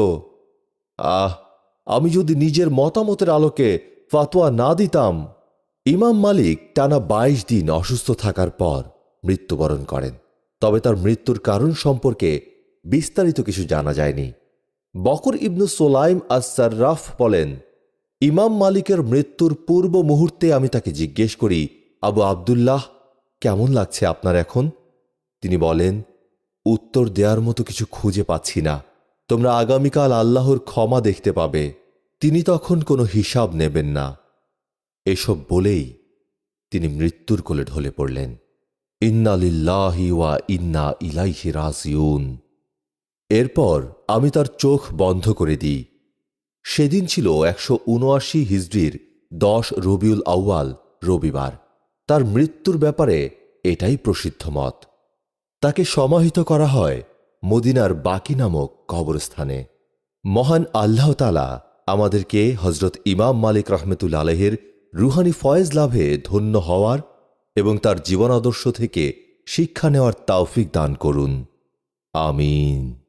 আমি যদি নিজের মতামতের আলোকে ফাতোয়া না দিতাম। ইমাম মালিক টানা ২২ দিন অসুস্থ থাকার পর মৃত্যুবরণ করেন। তবে তার মৃত্যুর কারণ সম্পর্কে বিস্তারিত কিছু জানা যায়নি। বকর ইবনু সোলাইম আস-সাররাফ বলেন, ইমাম মালিকের মৃত্যুর পূর্ব মুহূর্তে আমি তাকে জিজ্ঞেস করি, আবু আবদুল্লাহ, কেমন লাগছে আপনার এখন? তিনি বলেন, উত্তর দেওয়ার মতো কিছু খুঁজে পাচ্ছি না। তোমরা আগামীকাল আল্লাহর ক্ষমা দেখতে পাবে, তিনি তখন কোনো হিসাব নেবেন না। এসব বলেই তিনি মৃত্যুর কোলে ঢলে পড়লেন। ইন্না লিল্লাহি ওয়া ইন্না ইলাইহি রাজিউন। এরপর আমি তার চোখ বন্ধ করে দিই। সেদিন ছিল ১৭৯ হিজরির ১০ রবিউল আউয়াল, রবিবার। তার মৃত্যুর ব্যাপারে এটাই প্রসিদ্ধ মত। তাকে সমাহিত করা হয় মদিনার বাকি নামক কবরস্থানে। মহান আল্লাহ তাআলা আমাদেরকে হজরত ইমাম মালিক রহমতুল্লাহ আলাইহির রুহানি ফয়েজ লাভে ধন্য হওয়ার এবং তার জীবনাদর্শ থেকে শিক্ষা নেওয়ার তৌফিক দান করুন। আমিন।